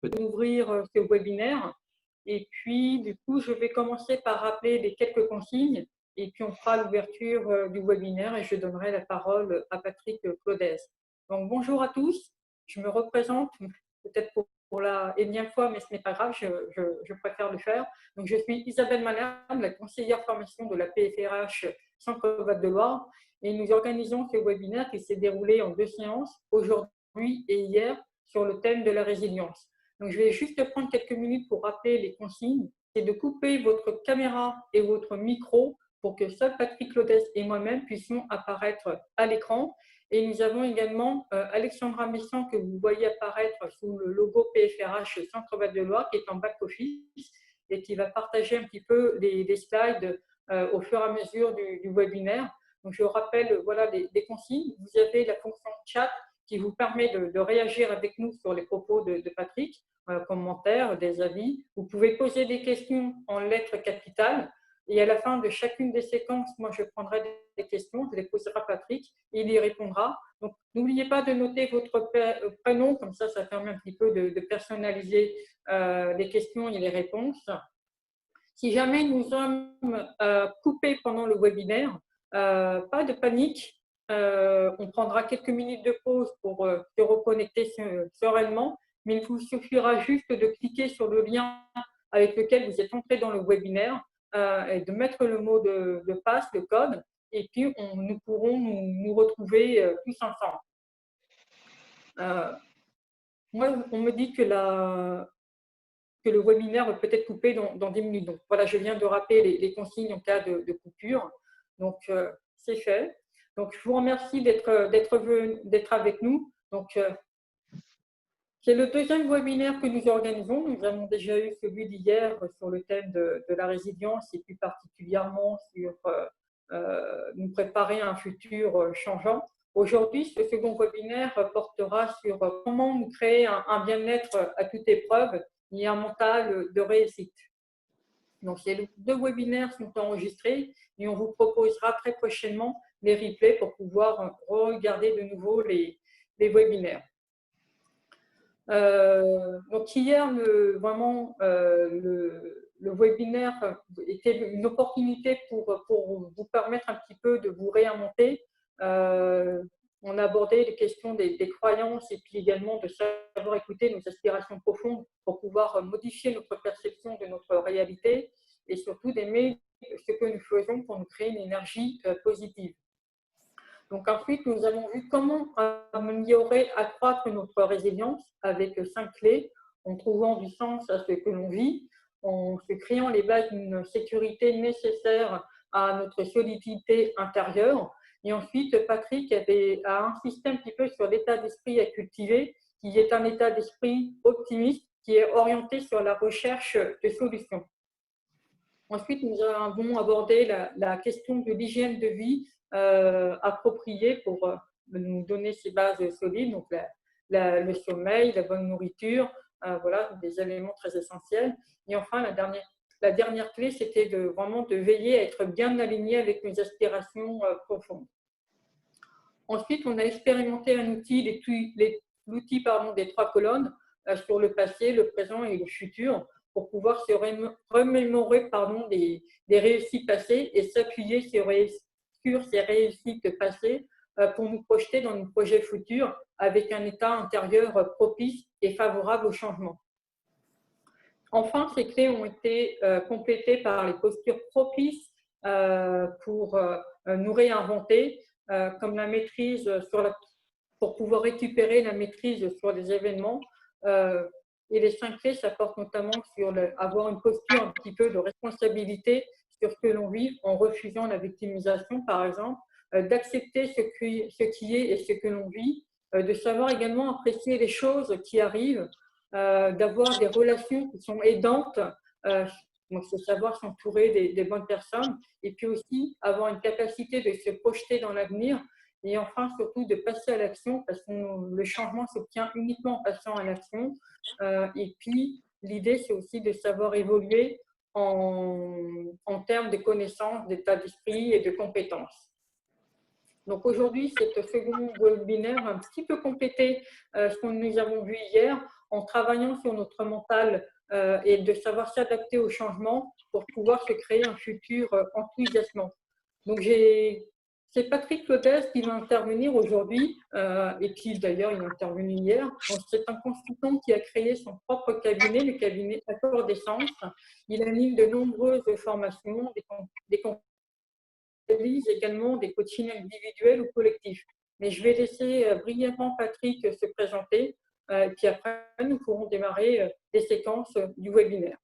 d'ouvrir ce webinaire. Et puis, du coup, je vais commencer par rappeler les quelques consignes et puis on fera l'ouverture du webinaire et je donnerai la parole à Patrick Claudès. Donc, bonjour à tous. Je me représente peut-être pour la énième fois, mais ce n'est pas grave, je préfère le faire. Donc, je suis Isabelle Malherbe, la conseillère formation de la PFRH Centre-Val de Loire et nous organisons ce webinaire qui s'est déroulé en 2 séances, aujourd'hui et hier, sur le thème de la résilience. Donc, je vais juste prendre quelques minutes pour rappeler les consignes. C'est de couper votre caméra et votre micro pour que seul Patrick Claudès et moi-même puissions apparaître à l'écran. Et nous avons également Alexandra Messan que vous voyez apparaître sous le logo PFRH Centre-Val de Loire qui est en back-office et qui va partager un petit peu les slides au fur et à mesure du webinaire. Donc, je rappelle voilà, les consignes. Vous avez la fonction chat qui vous permet de réagir avec nous sur les propos de Patrick, commentaires, des avis. Vous pouvez poser des questions en lettres capitales et à la fin de chacune des séquences, moi je prendrai des questions, je les poserai à Patrick et il y répondra. Donc n'oubliez pas de noter votre prénom, comme ça permet un petit peu de personnaliser les questions et les réponses. Si jamais nous sommes coupés pendant le webinaire, pas de panique. On prendra quelques minutes de pause pour se reconnecter sereinement, mais il vous suffira juste de cliquer sur le lien avec lequel vous êtes entré dans le webinaire et de mettre le mot de passe, le code, et puis nous pourrons nous retrouver tous ensemble. Moi, on me dit que le webinaire peut être coupé dans 10 minutes. Donc voilà, je viens de rappeler les consignes en cas de coupure. Donc c'est fait. Donc je vous remercie d'être avec nous. Donc c'est le deuxième webinaire que nous organisons. Nous avons déjà eu celui d'hier sur le thème de la résilience et plus particulièrement sur nous préparer à un futur changeant. Aujourd'hui, ce second webinaire portera sur comment nous créer un bien-être à toute épreuve et un mental de réussite. Donc, ces 2 webinaires sont enregistrés et on vous proposera très prochainement les replays pour pouvoir regarder de nouveau les webinaires. Donc, hier, le webinaire était une opportunité pour vous permettre un petit peu de vous réinventer. On a abordé les questions des croyances et puis également de savoir écouter nos aspirations profondes pour pouvoir modifier notre perception de notre réalité et surtout d'aimer ce que nous faisons pour nous créer une énergie positive. Donc ensuite, nous avons vu comment améliorer, accroître notre résilience avec 5 clés, en trouvant du sens à ce que l'on vit, en se créant les bases d'une sécurité nécessaire à notre solidité intérieure. Et ensuite, Patrick a insisté un petit peu sur l'état d'esprit à cultiver, qui est un état d'esprit optimiste, qui est orienté sur la recherche de solutions. Ensuite, nous avons abordé la question de l'hygiène de vie appropriée pour nous donner ces bases solides, donc le sommeil, la bonne nourriture, voilà, des éléments très essentiels. Et enfin, la dernière clé, c'était vraiment de veiller à être bien aligné avec nos aspirations profondes. Ensuite, on a expérimenté un outil, l'outil des 3 colonnes sur le passé, le présent et le futur pour pouvoir se remémorer des réussites passées et s'appuyer sur ces réussites passées pour nous projeter dans nos projets futurs avec un état intérieur propice et favorable au changement. Enfin, ces clés ont été complétées par les postures propices pour nous réinventer, comme la maîtrise pour pouvoir récupérer la maîtrise sur les événements. Et les 5 clés, ça porte notamment sur avoir une posture un petit peu de responsabilité sur ce que l'on vit en refusant la victimisation, par exemple, d'accepter ce qui est et ce que l'on vit, de savoir également apprécier les choses qui arrivent, d'avoir des relations qui sont aidantes, donc c'est savoir s'entourer des bonnes personnes, et puis aussi avoir une capacité de se projeter dans l'avenir, et enfin surtout de passer à l'action, parce que le changement s'obtient uniquement en passant à l'action. Et puis l'idée c'est aussi de savoir évoluer en termes de connaissances, d'état d'esprit et de compétences. Donc aujourd'hui, ce second webinaire va un petit peu compléter ce que nous avons vu hier en travaillant sur notre mental et de savoir s'adapter au changement pour pouvoir se créer un futur enthousiasmant. Donc c'est Patrick Claudès qui va intervenir aujourd'hui et qui d'ailleurs il est intervenu hier. C'est un consultant qui a créé son propre cabinet, le cabinet Accord d'Essence. Il anime de nombreuses formations, des réalise également des coachings individuels ou collectifs. Mais je vais laisser brièvement Patrick se présenter, puis après nous pourrons démarrer des séquences du webinaire.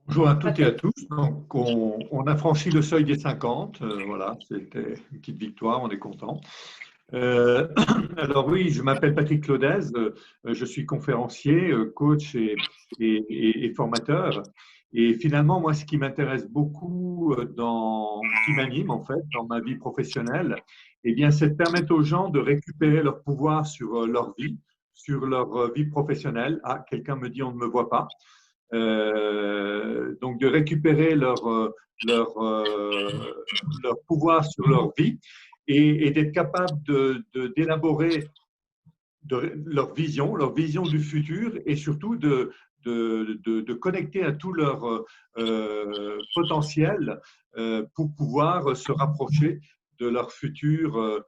Bonjour à toutes et à tous. Donc, on a franchi le seuil des 50. Voilà, c'était une petite victoire, on est content. Alors oui, je m'appelle Patrick Claudez, je suis conférencier, coach et formateur. Et finalement, moi, ce qui m'intéresse beaucoup qui m'anime en fait dans ma vie professionnelle, eh bien, c'est de permettre aux gens de récupérer leur pouvoir sur leur vie professionnelle. Ah, quelqu'un me dit on ne me voit pas. Donc de récupérer leur pouvoir sur leur vie et d'être capable d'élaborer leur vision du futur et surtout de connecter à tout leur potentiel pour pouvoir se rapprocher de leur futur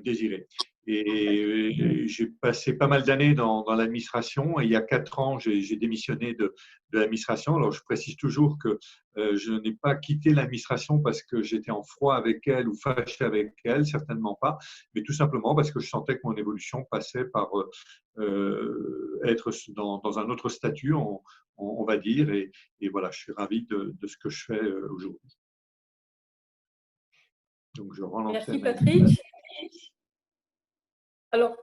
désiré. Et j'ai passé pas mal d'années dans l'administration. Et il y a 4 ans, j'ai démissionné de l'administration. Alors, je précise toujours que je n'ai pas quitté l'administration parce que j'étais en froid avec elle ou fâché avec elle, certainement pas, mais tout simplement parce que je sentais que mon évolution passait par être dans un autre statut, on va dire. Et voilà, je suis ravi de ce que je fais aujourd'hui. Donc, je rends l'antenne. Merci Patrick. Alors,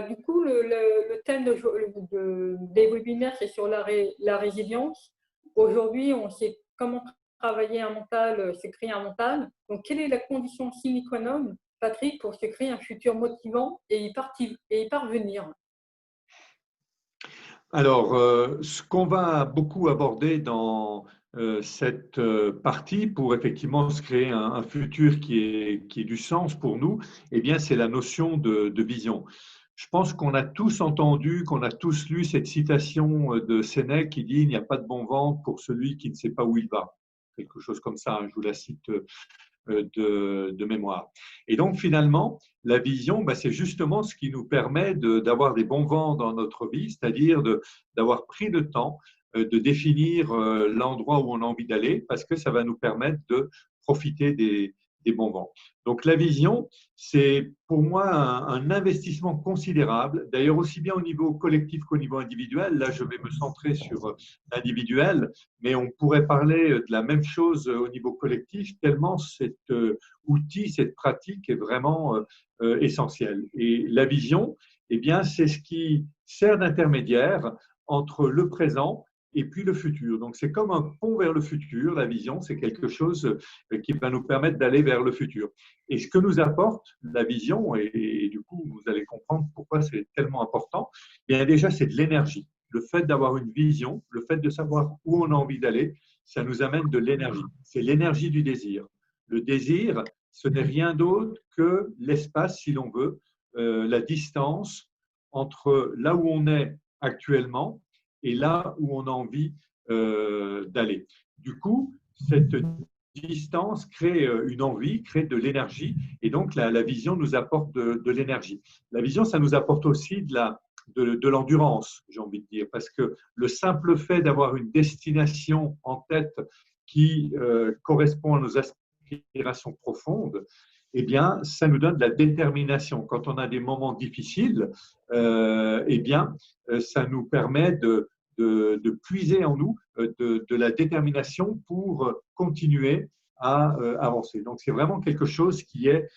du coup, le thème des webinaires, c'est sur la résilience. Aujourd'hui, on sait comment travailler un mental, se créer un mental. Donc, quelle est la condition sine qua non, Patrick, pour se créer un futur motivant et y parvenir? Alors, ce qu'on va beaucoup aborder dans cette partie pour effectivement se créer un futur qui ait du sens pour nous, eh bien, c'est la notion de vision. Je pense qu'on a tous entendu, qu'on a tous lu cette citation de Sénèque qui dit « Il n'y a pas de bon vent pour celui qui ne sait pas où il va ». Quelque chose comme ça, hein, je vous la cite de mémoire. Et donc, finalement, la vision, c'est justement ce qui nous permet d'avoir des bons vents dans notre vie, c'est-à-dire d'avoir pris le temps de définir l'endroit où on a envie d'aller, parce que ça va nous permettre de profiter des bons vents. Donc, la vision, c'est pour moi un investissement considérable, d'ailleurs aussi bien au niveau collectif qu'au niveau individuel. Là, je vais me centrer sur l'individuel, mais on pourrait parler de la même chose au niveau collectif, tellement cet outil, cette pratique est vraiment essentielle. Et la vision, eh bien, c'est ce qui sert d'intermédiaire entre le présent et puis le futur. Donc, c'est comme un pont vers le futur. La vision, c'est quelque chose qui va nous permettre d'aller vers le futur. Et ce que nous apporte la vision, et du coup, vous allez comprendre pourquoi c'est tellement important, eh bien déjà, c'est de l'énergie. Le fait d'avoir une vision, le fait de savoir où on a envie d'aller, ça nous amène de l'énergie. C'est l'énergie du désir. Le désir, ce n'est rien d'autre que l'espace, si l'on veut, la distance entre là où on est actuellement et là où on a envie d'aller. Du coup, cette distance crée une envie, crée de l'énergie, et donc la vision nous apporte de l'énergie. La vision, ça nous apporte aussi de l'endurance, j'ai envie de dire, parce que le simple fait d'avoir une destination en tête qui correspond à nos aspirations profondes, eh bien, ça nous donne de la détermination. Quand on a des moments difficiles, eh bien, ça nous permet de puiser en nous de la détermination pour continuer à avancer. Donc, c'est vraiment quelque chose qui est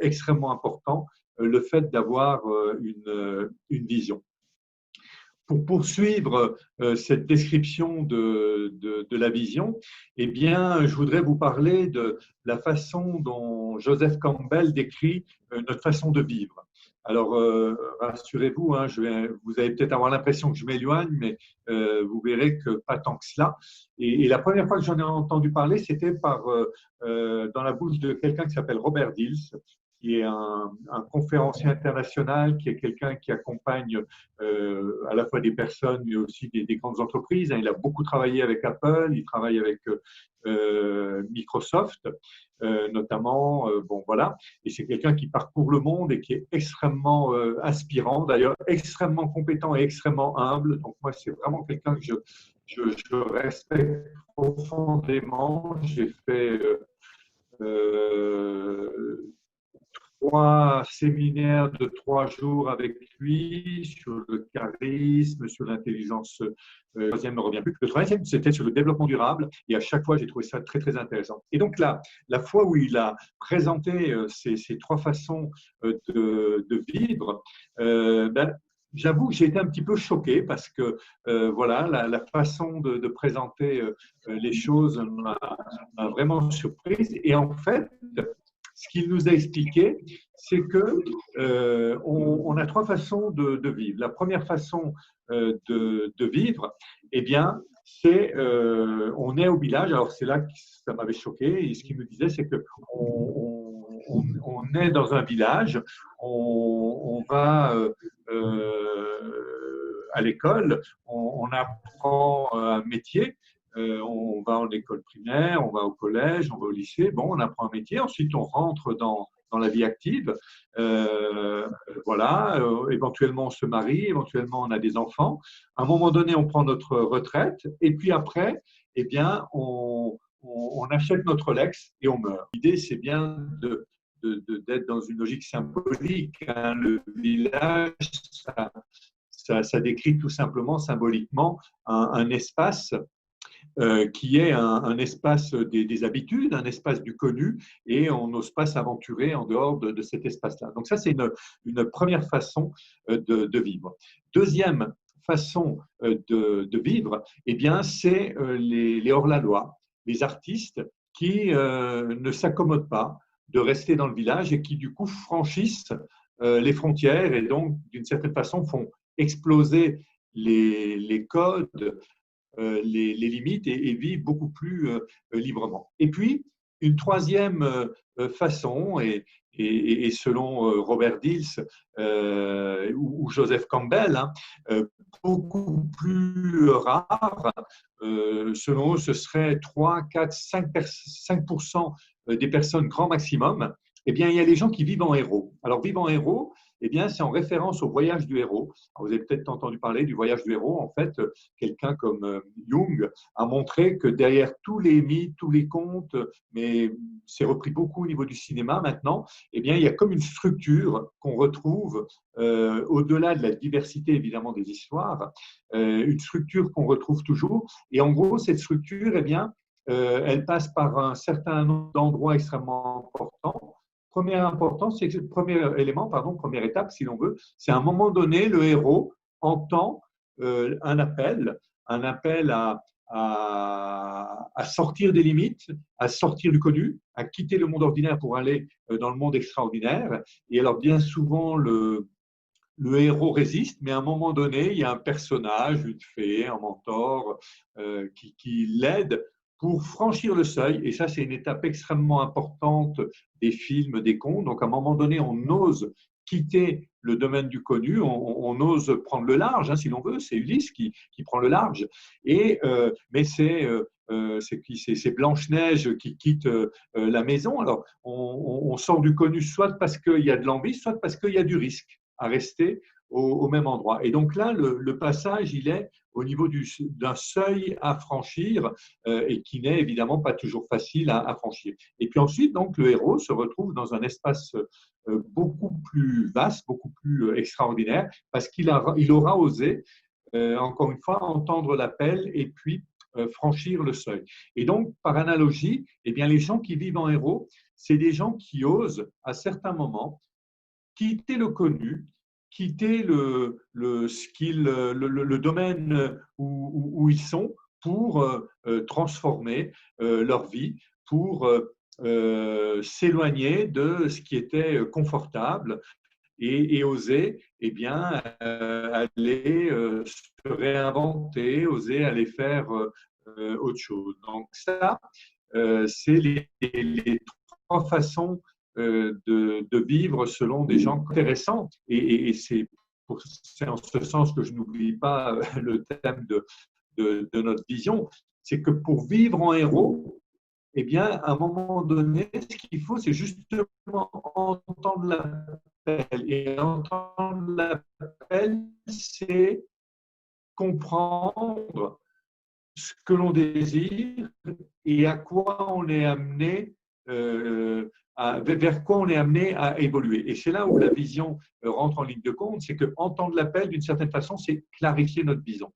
extrêmement important, le fait d'avoir une vision. pour poursuivre cette description de la vision, eh bien, je voudrais vous parler de la façon dont Joseph Campbell décrit notre façon de vivre. Alors, rassurez-vous, hein, vous allez peut-être avoir l'impression que je m'éloigne, mais vous verrez que pas tant que cela. Et la première fois que j'en ai entendu parler, c'était dans la bouche de quelqu'un qui s'appelle Robert Dills, qui est un conférencier international, qui est quelqu'un qui accompagne à la fois des personnes, mais aussi des grandes entreprises. Il a beaucoup travaillé avec Apple, il travaille avec Microsoft, notamment. Bon, voilà. Et c'est quelqu'un qui parcourt le monde et qui est extrêmement inspirant, d'ailleurs extrêmement compétent et extrêmement humble. Donc, moi, c'est vraiment quelqu'un que je respecte profondément. J'ai fait trois séminaires de 3 jours avec lui sur le charisme, sur l'intelligence. Le troisième ne revient plus. Le troisième, c'était sur le développement durable. Et à chaque fois, j'ai trouvé ça très, très intéressant. Et donc là, la fois où il a présenté ces trois façons de vivre, ben, j'avoue que j'ai été un petit peu choqué parce que voilà, la façon de présenter les choses m'a vraiment surprise. Et en fait, ce qu'il nous a expliqué, c'est que on a trois façons de vivre. La première façon de vivre, eh bien, c'est on est au village. Alors c'est là que ça m'avait choqué. Et ce qu'il me disait, c'est que on est dans un village, on va à l'école, on apprend un métier. On va en école primaire, on va au collège, on va au lycée, bon, on apprend un métier, ensuite on rentre dans la vie active, voilà, éventuellement on se marie, éventuellement on a des enfants, à un moment donné on prend notre retraite, et puis après, eh bien, on achète notre Lex et on meurt. L'idée c'est bien d'être dans une logique symbolique, hein. Le village, ça décrit tout simplement symboliquement un espace qui est un espace des habitudes, un espace du connu, et on n'ose pas s'aventurer en dehors de cet espace-là. Donc ça, c'est une première façon de vivre. Deuxième façon de vivre, eh bien, c'est les hors-la-loi, les artistes qui ne s'accommodent pas de rester dans le village et qui, du coup, franchissent les frontières et donc, d'une certaine façon, font exploser les codes, les limites et vivent beaucoup plus librement. Et puis, une troisième façon, et selon Robert Dills ou Joseph Campbell, hein, beaucoup plus rare, selon eux, ce serait 3, 4, 5% des personnes grand maximum. Eh bien, il y a les gens qui vivent en héros. Alors, vivre en héros, eh bien, c'est en référence au voyage du héros. Alors, vous avez peut-être entendu parler du voyage du héros. En fait, quelqu'un comme Jung a montré que derrière tous les mythes, tous les contes, mais c'est repris beaucoup au niveau du cinéma maintenant, eh bien, il y a comme une structure qu'on retrouve au-delà de la diversité évidemment des histoires, une structure qu'on retrouve toujours. Et en gros, cette structure, eh bien, elle passe par un certain nombre d'endroits extrêmement importants. Premier élément, pardon, première étape, si l'on veut, c'est à un moment donné, le héros entend un appel à sortir des limites, à sortir du connu, à quitter le monde ordinaire pour aller dans le monde extraordinaire. Et alors, bien souvent, le héros résiste, mais à un moment donné, il y a un personnage, une fée, un mentor, qui l'aide pour franchir le seuil. Et ça, c'est une étape extrêmement importante des films, des contes. Donc, à un moment donné, on ose quitter le domaine du connu, on ose prendre le large, hein, si l'on veut. C'est Ulysse qui prend le large. Mais c'est Blanche-Neige qui quitte la maison. Alors, on sort du connu soit parce qu'il y a de l'envie, soit parce qu'il y a du risque à rester au même endroit. Et donc là, le passage, il est au niveau d'un seuil à franchir et qui n'est évidemment pas toujours facile à franchir. Et puis ensuite, donc, le héros se retrouve dans un espace beaucoup plus vaste, beaucoup plus extraordinaire, parce qu'il aura osé, encore une fois, entendre l'appel et puis franchir le seuil. Et donc, par analogie, eh bien, les gens qui vivent en héros, c'est des gens qui osent, à certains moments, quitter le connu quitter le domaine où ils sont pour transformer leur vie, pour s'éloigner de ce qui était confortable et oser bien, aller se réinventer, oser aller faire autre chose. Donc ça, c'est les trois façons de vivre selon des gens intéressants. Et c'est en ce sens que je n'oublie pas le thème de notre vision, c'est que pour vivre en héros, eh bien, à un moment donné, ce qu'il faut, c'est justement entendre l'appel. Et entendre l'appel, c'est comprendre ce que l'on désire et à quoi on est amené, vers quoi on est amené à évoluer. Et c'est là où la vision rentre en ligne de compte, c'est que entendre l'appel, d'une certaine façon, c'est clarifier notre vision.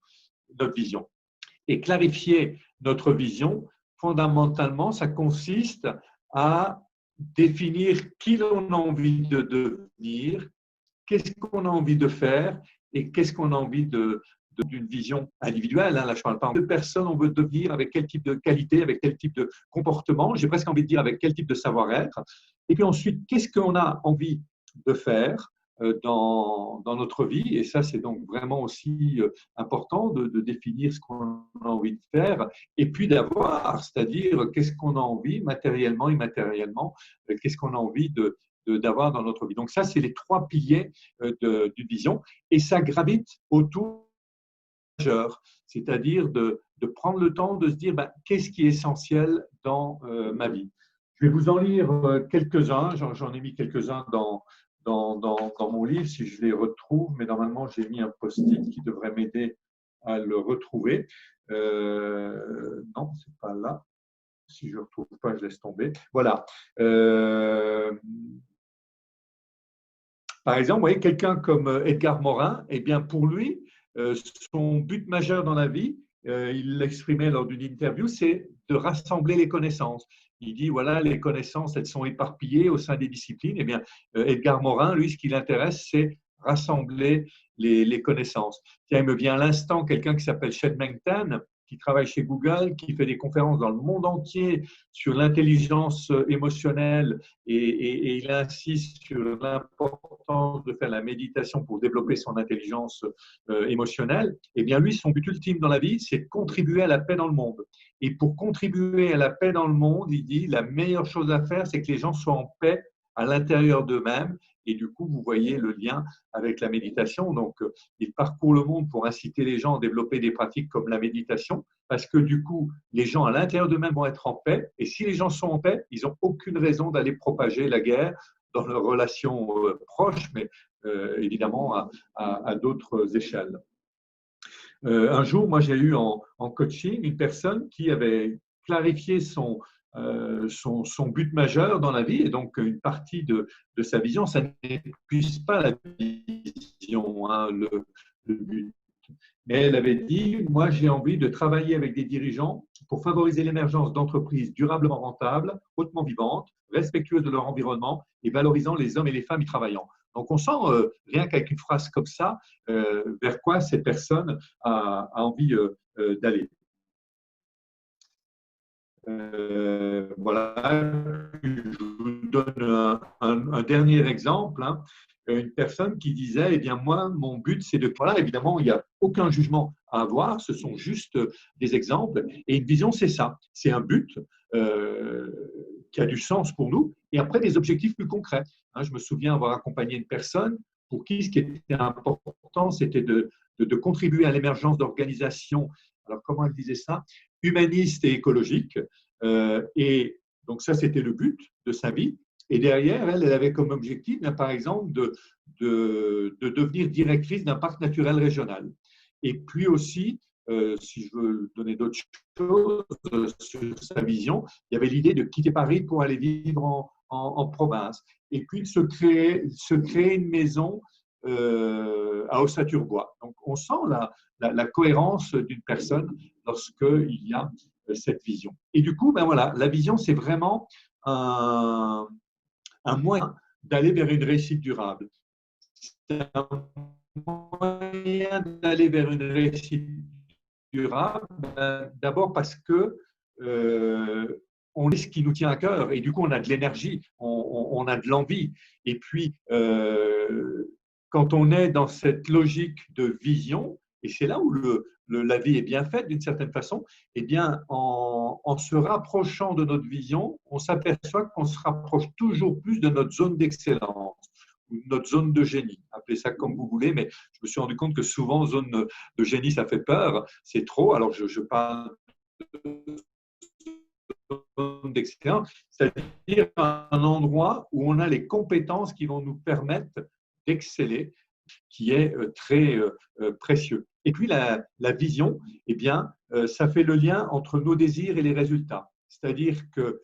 Et clarifier notre vision, fondamentalement, ça consiste à définir qui l'on a envie de devenir, qu'est-ce qu'on a envie de faire et qu'est-ce qu'on a envie d'une vision individuelle. Là, je ne parle pas de personnes on veut devenir, avec quel type de qualité, avec quel type de comportement, j'ai presque envie de dire avec quel type de savoir-être. Et puis ensuite, qu'est-ce qu'on a envie de faire dans notre vie. Et ça, c'est donc vraiment aussi important de définir ce qu'on a envie de faire et puis d'avoir, c'est-à-dire qu'est-ce qu'on a envie matériellement, immatériellement, qu'est-ce qu'on a envie d'avoir dans notre vie. Donc ça, c'est les trois piliers d'une vision et ça gravite autour majeur, c'est-à-dire de prendre le temps de se dire qu'est-ce qui est essentiel dans ma vie. Je vais vous en lire quelques-uns, j'en ai mis quelques-uns dans mon livre, si je les retrouve, mais normalement j'ai mis un post-it qui devrait m'aider à le retrouver. Non, ce n'est pas là. Si je ne le retrouve pas, je laisse tomber. Voilà. Par exemple, vous voyez, quelqu'un comme Edgar Morin, eh bien pour lui, son but majeur dans la vie, il l'exprimait lors d'une interview, c'est de rassembler les connaissances. Il dit, voilà, les connaissances, elles sont éparpillées au sein des disciplines. Eh bien, Edgar Morin, lui, ce qui l'intéresse, c'est rassembler les connaissances. Tiens, il me vient à l'instant quelqu'un qui s'appelle Shed Mengtan, qui travaille chez Google, qui fait des conférences dans le monde entier sur l'intelligence émotionnelle et il insiste sur l'importance de faire la méditation pour développer son intelligence émotionnelle. Eh bien, lui, son but ultime dans la vie, c'est de contribuer à la paix dans le monde. Et pour contribuer à la paix dans le monde, il dit, la meilleure chose à faire, c'est que les gens soient en paix à l'intérieur d'eux-mêmes. Et du coup, vous voyez le lien avec la méditation. Donc, il parcourt le monde pour inciter les gens à développer des pratiques comme la méditation, parce que du coup, les gens à l'intérieur d'eux-mêmes vont être en paix. Et si les gens sont en paix, ils n'ont aucune raison d'aller propager la guerre dans leurs relations proches, mais évidemment à d'autres échelles. Un jour, moi, j'ai eu en coaching une personne qui avait clarifié son but majeur dans la vie et donc une partie de sa vision, ça n'épuise pas la vision, hein, le but. Mais elle avait dit, moi j'ai envie de travailler avec des dirigeants pour favoriser l'émergence d'entreprises durablement rentables, hautement vivantes, respectueuses de leur environnement et valorisant les hommes et les femmes y travaillant. Donc on sent, rien qu'avec une phrase comme ça, vers quoi cette personne a envie d'aller. Voilà, je vous donne un dernier exemple. Hein. Une personne qui disait, eh bien moi, mon but, c'est de… Voilà, évidemment, il n'y a aucun jugement à avoir, ce sont juste des exemples. Et une vision, c'est ça, c'est un but qui a du sens pour nous, et après des objectifs plus concrets. Hein, je me souviens avoir accompagné une personne pour qui ce qui était important, c'était de contribuer à l'émergence d'organisations. Alors, comment elle disait ça? Humaniste et écologique. Et donc, ça, c'était le but de sa vie. Et derrière, elle avait comme objectif, par exemple, de devenir directrice d'un parc naturel régional. Et puis aussi, si je veux donner d'autres choses sur sa vision, il y avait l'idée de quitter Paris pour aller vivre en province. Et puis, de se créer une maison à Ossaturbois. Donc, on sent la cohérence d'une personne lorsqu'il y a cette vision. Et du coup, voilà, la vision, c'est vraiment un moyen d'aller vers une réussite durable. c'est un moyen d'aller vers une réussite durable. D'abord parce que on est ce qui nous tient à cœur et du coup on a de l'énergie, on a de l'envie. Et puis quand on est dans cette logique de vision, et c'est là où la vie est bien faite d'une certaine façon, eh bien en se rapprochant de notre vision, on s'aperçoit qu'on se rapproche toujours plus de notre zone d'excellence ou de notre zone de génie. Appelez ça comme vous voulez, mais je me suis rendu compte que souvent zone de génie ça fait peur, c'est trop. Alors je parle d'excellence, c'est-à-dire un endroit où on a les compétences qui vont nous permettre d'exceller, qui est très précieux. Et puis la vision, eh bien, ça fait le lien entre nos désirs et les résultats. C'est-à-dire que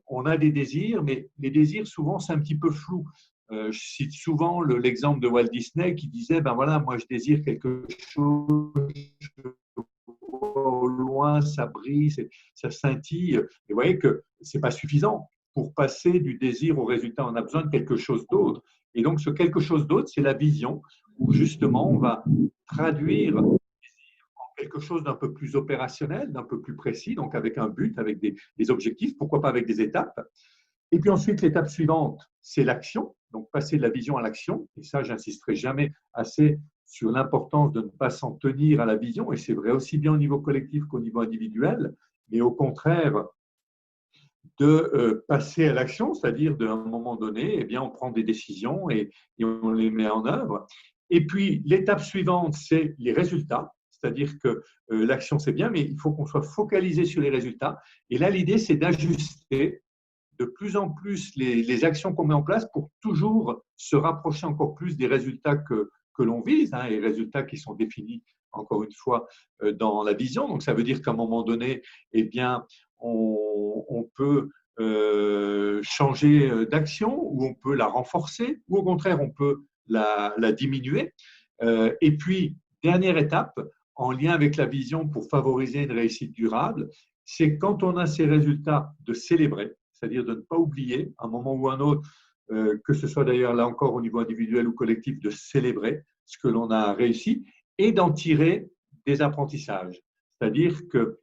on a des désirs, mais les désirs souvent c'est un petit peu flou. Je cite souvent l'exemple de Walt Disney qui disait ben voilà, moi je désire quelque chose, au loin, ça brille, ça scintille. Et vous voyez que ce n'est pas suffisant. Pour passer du désir au résultat, on a besoin de quelque chose d'autre. Et donc, ce quelque chose d'autre, c'est la vision, où justement, on va traduire en quelque chose d'un peu plus opérationnel, d'un peu plus précis, donc avec un but, avec des objectifs, pourquoi pas avec des étapes. Et puis ensuite, l'étape suivante, c'est l'action, donc passer de la vision à l'action. Et ça, j'insisterai jamais assez sur l'importance de ne pas s'en tenir à la vision, et c'est vrai aussi bien au niveau collectif qu'au niveau individuel, mais au contraire de passer à l'action, c'est-à-dire qu'à un moment donné, eh bien, on prend des décisions et on les met en œuvre. Et puis, l'étape suivante, c'est les résultats, c'est-à-dire que l'action, c'est bien, mais il faut qu'on soit focalisé sur les résultats. Et là, l'idée, c'est d'ajuster de plus en plus les actions qu'on met en place pour toujours se rapprocher encore plus des résultats que l'on vise, hein, et les résultats qui sont définis, encore une fois, dans la vision. Donc, ça veut dire qu'à un moment donné, eh bien, on peut changer d'action ou on peut la renforcer ou au contraire, on peut la diminuer. Et puis, dernière étape, en lien avec la vision pour favoriser une réussite durable, c'est quand on a ces résultats de célébrer, c'est-à-dire de ne pas oublier, à un moment ou un autre, que ce soit d'ailleurs là encore au niveau individuel ou collectif, de célébrer ce que l'on a réussi et d'en tirer des apprentissages. C'est-à-dire que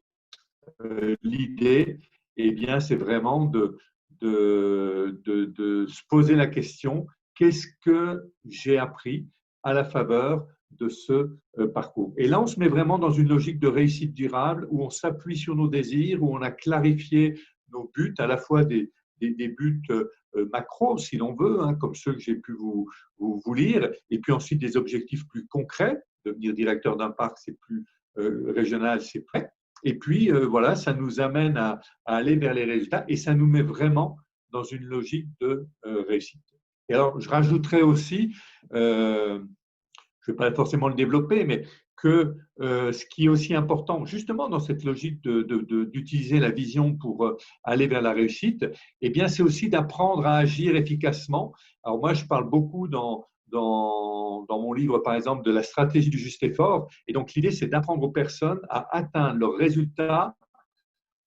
l'idée, eh bien, c'est vraiment de se poser la question, qu'est-ce que j'ai appris à la faveur de ce parcours. Et là, on se met vraiment dans une logique de réussite durable où on s'appuie sur nos désirs, où on a clarifié nos buts, à la fois des buts macro, si l'on veut, hein, comme ceux que j'ai pu vous lire, et puis ensuite des objectifs plus concrets. Devenir directeur d'un parc, c'est plus régional, c'est prêt. Et puis, voilà, ça nous amène à aller vers les résultats et ça nous met vraiment dans une logique de réussite. Et alors, je rajouterais aussi, je ne vais pas forcément le développer, mais que ce qui est aussi important, justement dans cette logique d'utiliser la vision pour aller vers la réussite, eh bien, c'est aussi d'apprendre à agir efficacement. Alors moi, je parle beaucoup dans mon livre, par exemple, de la stratégie du juste effort. Et donc, l'idée, c'est d'apprendre aux personnes à atteindre leurs résultats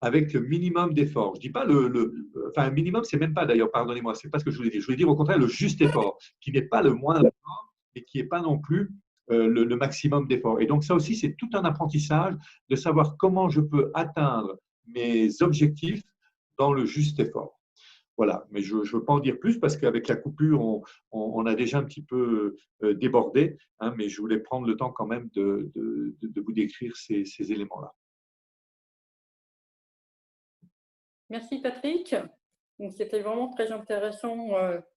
avec le minimum d'effort. Je dis pas enfin, minimum, c'est même pas d'ailleurs, pardonnez-moi, c'est pas ce que je voulais dire. Je voulais dire au contraire le juste effort, qui n'est pas le moindre effort et qui n'est pas non plus le maximum d'effort. Et donc, ça aussi, c'est tout un apprentissage de savoir comment je peux atteindre mes objectifs dans le juste effort. Voilà, mais je ne veux pas en dire plus parce qu'avec la coupure, on a déjà un petit peu débordé, hein, mais je voulais prendre le temps quand même de vous décrire ces éléments-là. Merci Patrick. Donc, c'était vraiment très intéressant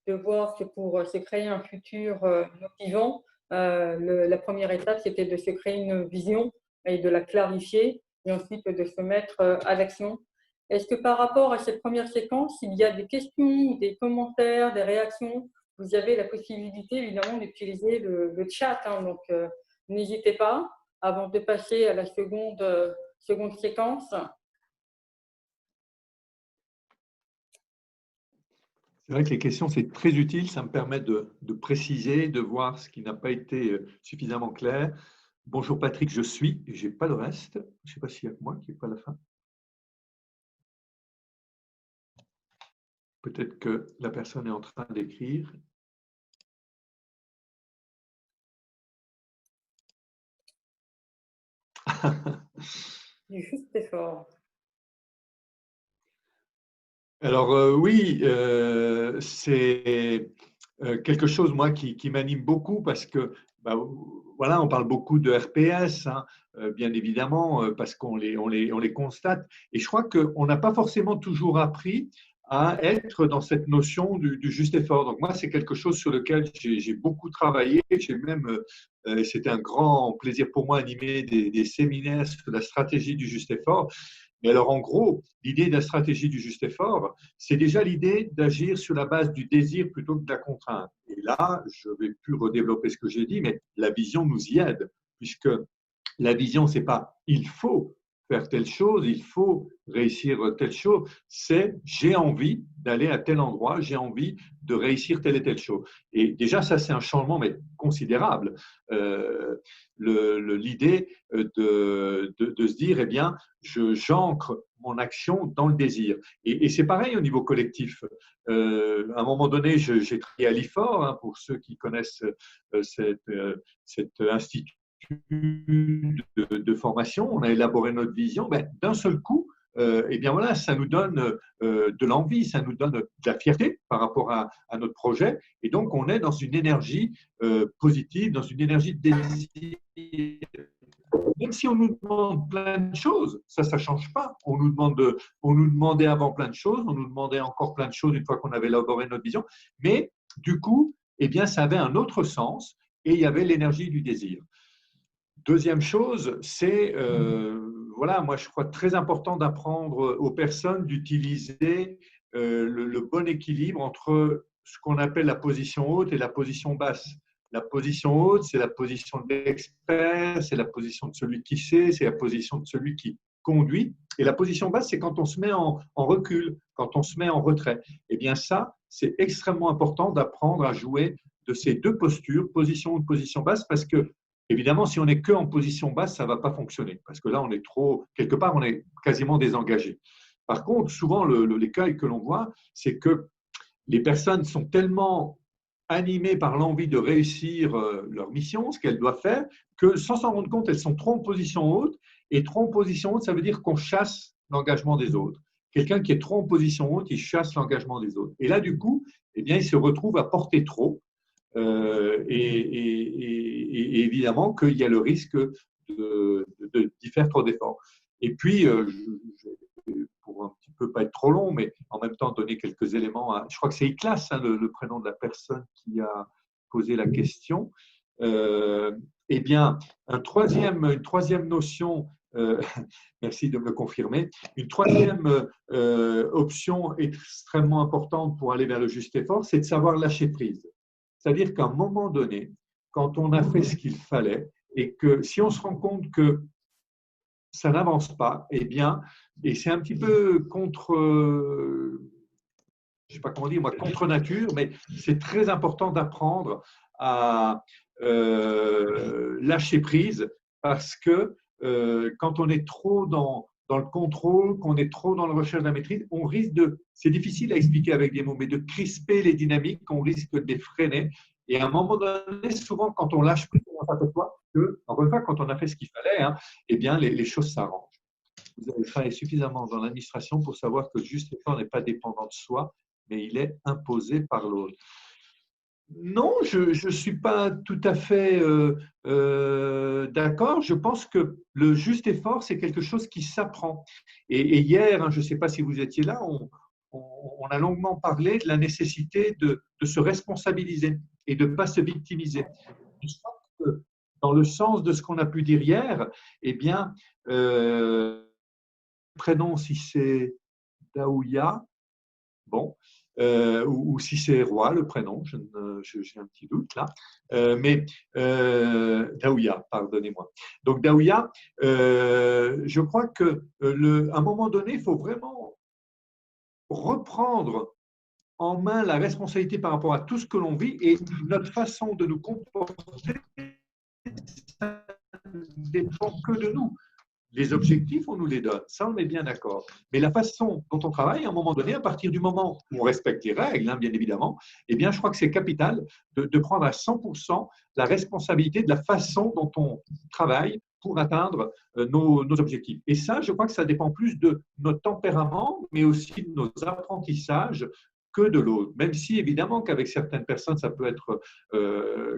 de voir que pour se créer un futur motivant, la première étape, c'était de se créer une vision et de la clarifier et ensuite de se mettre à l'action. Est-ce que par rapport à cette première séquence, il y a des questions, des commentaires, des réactions? Vous avez la possibilité évidemment d'utiliser le chat, hein, donc n'hésitez pas avant de passer à la seconde séquence. C'est vrai que les questions, c'est très utile. Ça me permet de préciser, de voir ce qui n'a pas été suffisamment clair. Bonjour Patrick, je suis. Je n'ai pas le reste. Je ne sais pas s'il y a que moi qui n'ai pas la fin. Peut-être que la personne est en train d'écrire. Du juste effort. Alors oui, c'est quelque chose, moi, qui m'anime beaucoup parce que, bah, voilà, on parle beaucoup de RPS, hein, bien évidemment, parce qu'on les constate. Et je crois qu'on n'a pas forcément toujours appris à être dans cette notion du juste effort. Donc moi, c'est quelque chose sur lequel j'ai beaucoup travaillé. J'ai même, c'était un grand plaisir pour moi d'animer des séminaires sur la stratégie du juste effort. Mais alors, en gros, l'idée de la stratégie du juste effort, c'est déjà l'idée d'agir sur la base du désir plutôt que de la contrainte. Et là, je ne vais plus redévelopper ce que j'ai dit, mais la vision nous y aide, puisque la vision, ce n'est pas il faut faire telle chose, il faut réussir telle chose, c'est j'ai envie d'aller à tel endroit, j'ai envie de réussir telle et telle chose. Et déjà, ça, c'est un changement mais considérable. L'idée de se dire, eh bien, j'ancre mon action dans le désir. Et c'est pareil au niveau collectif. À un moment donné, j'ai travaillé à l'IFOR, hein, pour ceux qui connaissent cet institut de formation, on a élaboré notre vision, ben, d'un seul coup, eh bien voilà, ça nous donne de l'envie, ça nous donne de la fierté par rapport à notre projet. Et donc, on est dans une énergie positive, dans une énergie de désir. Même si on nous demande plein de choses, ça ne change pas. On nous demandait avant plein de choses, on nous demandait encore plein de choses une fois qu'on avait élaboré notre vision. Mais du coup, eh bien, ça avait un autre sens et il y avait l'énergie du désir. Deuxième chose, c'est, voilà, moi je crois très important d'apprendre aux personnes d'utiliser le bon équilibre entre ce qu'on appelle la position haute et la position basse. La position haute, c'est la position de l'expert, c'est la position de celui qui sait, c'est la position de celui qui conduit. Et la position basse, c'est quand on se met en recul, quand on se met en retrait. Eh bien ça, c'est extrêmement important d'apprendre à jouer de ces deux postures, position haute, position basse, parce que évidemment, si on n'est qu'en position basse, ça ne va pas fonctionner, parce que là, on est trop, quelque part, on est quasiment désengagé. Par contre, souvent, l'écueil que l'on voit, c'est que les personnes sont tellement animées par l'envie de réussir leur mission, ce qu'elles doivent faire, que sans s'en rendre compte, elles sont trop en position haute. Et trop en position haute, ça veut dire qu'on chasse l'engagement des autres. Quelqu'un qui est trop en position haute, il chasse l'engagement des autres. Et là, du coup, eh bien, il se retrouve à porter trop. Et évidemment qu'il y a le risque d'y faire trop d'efforts. Et puis, pour un petit peu pas être trop long, mais en même temps donner quelques éléments. Je crois que c'est Iklas, hein, le prénom de la personne qui a posé la question. Eh bien, une troisième notion, merci de me le confirmer, une troisième option extrêmement importante pour aller vers le juste effort, c'est de savoir lâcher prise. C'est-à-dire qu'à un moment donné, quand on a fait ce qu'il fallait et que si on se rend compte que ça n'avance pas, eh bien, et c'est un petit peu contre, je ne sais pas comment dire, moi, contre nature, mais c'est très important d'apprendre à lâcher prise parce que quand on est trop dans le contrôle, qu'on est trop dans la recherche de la maîtrise, on risque c'est difficile à expliquer avec des mots, mais de crisper les dynamiques, on risque de les freiner. Et à un moment donné, souvent, quand on lâche prise, on s'aperçoit que, encore une fois, quand on a fait ce qu'il fallait, hein, eh bien, les choses s'arrangent. Vous avez travaillé suffisamment dans l'administration pour savoir que le juste effort n'est pas dépendant de soi, mais il est imposé par l'autre. Non, je ne suis pas tout à fait d'accord. Je pense que le juste effort, c'est quelque chose qui s'apprend. Et hier, hein, je ne sais pas si vous étiez là, on a longuement parlé de la nécessité de se responsabiliser et de ne pas se victimiser. Je pense que dans le sens de ce qu'on a pu dire hier, eh bien, prénom, si c'est Daouya, bon, ou si c'est Roy, le prénom, j'ai un petit doute là. Mais Daouya, pardonnez-moi. Donc Daouya, je crois qu'à un moment donné, il faut vraiment reprendre en main la responsabilité par rapport à tout ce que l'on vit et notre façon de nous comporter, ça ne dépend que de nous. Les objectifs, on nous les donne, ça on est bien d'accord. Mais la façon dont on travaille, à un moment donné, à partir du moment où on respecte les règles, hein, bien évidemment, eh bien, je crois que c'est capital de prendre à 100% la responsabilité de la façon dont on travaille pour atteindre nos objectifs. Et ça, je crois que ça dépend plus de notre tempérament, mais aussi de nos apprentissages que de l'autre. Même si, évidemment, qu'avec certaines personnes, ça peut être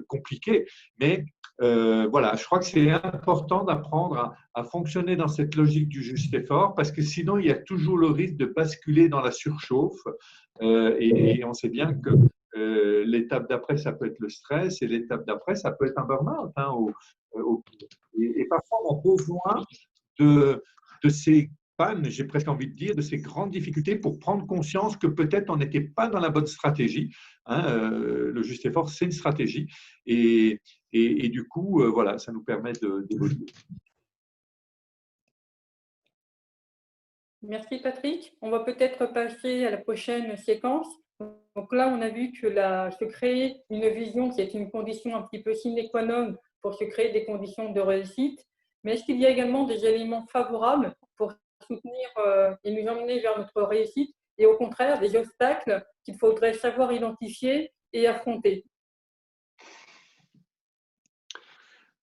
compliqué. Mais voilà, je crois que c'est important d'apprendre à fonctionner dans cette logique du juste effort, parce que sinon, il y a toujours le risque de basculer dans la surchauffe. Et on sait bien que l'étape d'après, ça peut être le stress, et l'étape d'après, ça peut être un burn-out. Hein, et parfois, on a besoin de ces pannes, j'ai presque envie de dire, de ces grandes difficultés pour prendre conscience que peut-être on n'était pas dans la bonne stratégie. Hein, le juste effort, c'est une stratégie. Et du coup, voilà, ça nous permet d'évoluer. Merci Patrick. On va peut-être passer à la prochaine séquence. Donc là, on a vu que se créer une vision, c'est une condition un petit peu sine qua non pour se créer des conditions de réussite. Mais est-ce qu'il y a également des éléments favorables pour soutenir et nous emmener vers notre réussite, et au contraire des obstacles qu'il faudrait savoir identifier et affronter?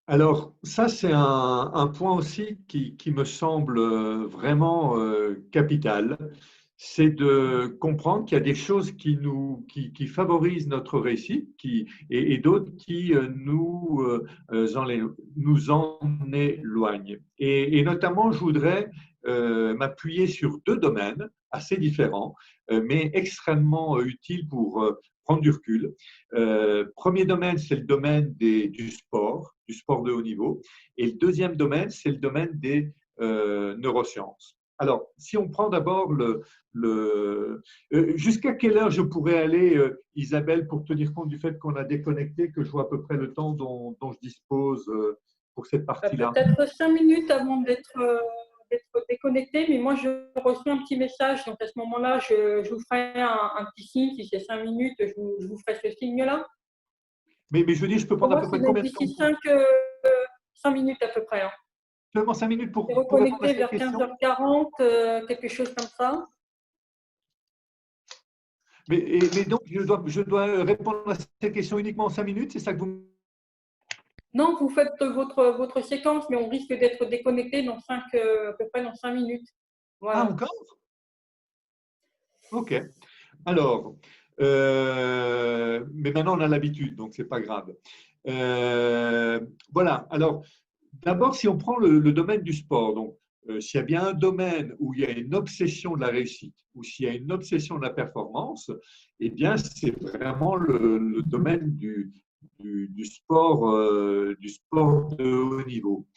Alors, ça, c'est un point aussi qui me semble vraiment capital. C'est de comprendre qu'il y a des choses qui favorisent notre réussite et d'autres qui nous en éloignent. Et notamment, je voudrais m'appuyer sur deux domaines assez différents, mais extrêmement utiles pour prendre du recul. Premier domaine, c'est le domaine du sport de haut niveau. Et le deuxième domaine, c'est le domaine des neurosciences. Alors, si on prend d'abord jusqu'à quelle heure je pourrais aller, Isabelle, pour tenir compte du fait qu'on a déconnecté, que je vois à peu près le temps dont je dispose pour cette partie-là? Peut-être 5 minutes avant d'être déconnecté, mais moi, je reçois un petit message. Donc, à ce moment-là, je vous ferai un petit signe. Si c'est 5 minutes, je vous ferai ce signe-là. Mais je veux dire, je peux Pour prendre à moi, peu c'est près combien de temps? d'ici 5 minutes à peu près. Hein. Seulement 5 minutes Je vais pour répondre à reconnecter cette vers question? 15h40, quelque chose comme ça. Mais donc, je dois répondre à cette question uniquement en 5 minutes, c'est ça que vous... Non, vous faites votre séquence, mais on risque d'être déconnecté à peu près dans 5 minutes. Ah, Voilà. encore? OK. Alors, mais maintenant on a l'habitude, donc c'est pas grave. Voilà. Alors, d'abord, si on prend le domaine du sport, donc s'il y a bien un domaine où il y a une obsession de la réussite, ou s'il y a une obsession de la performance, eh bien, c'est vraiment le domaine du sport de haut niveau.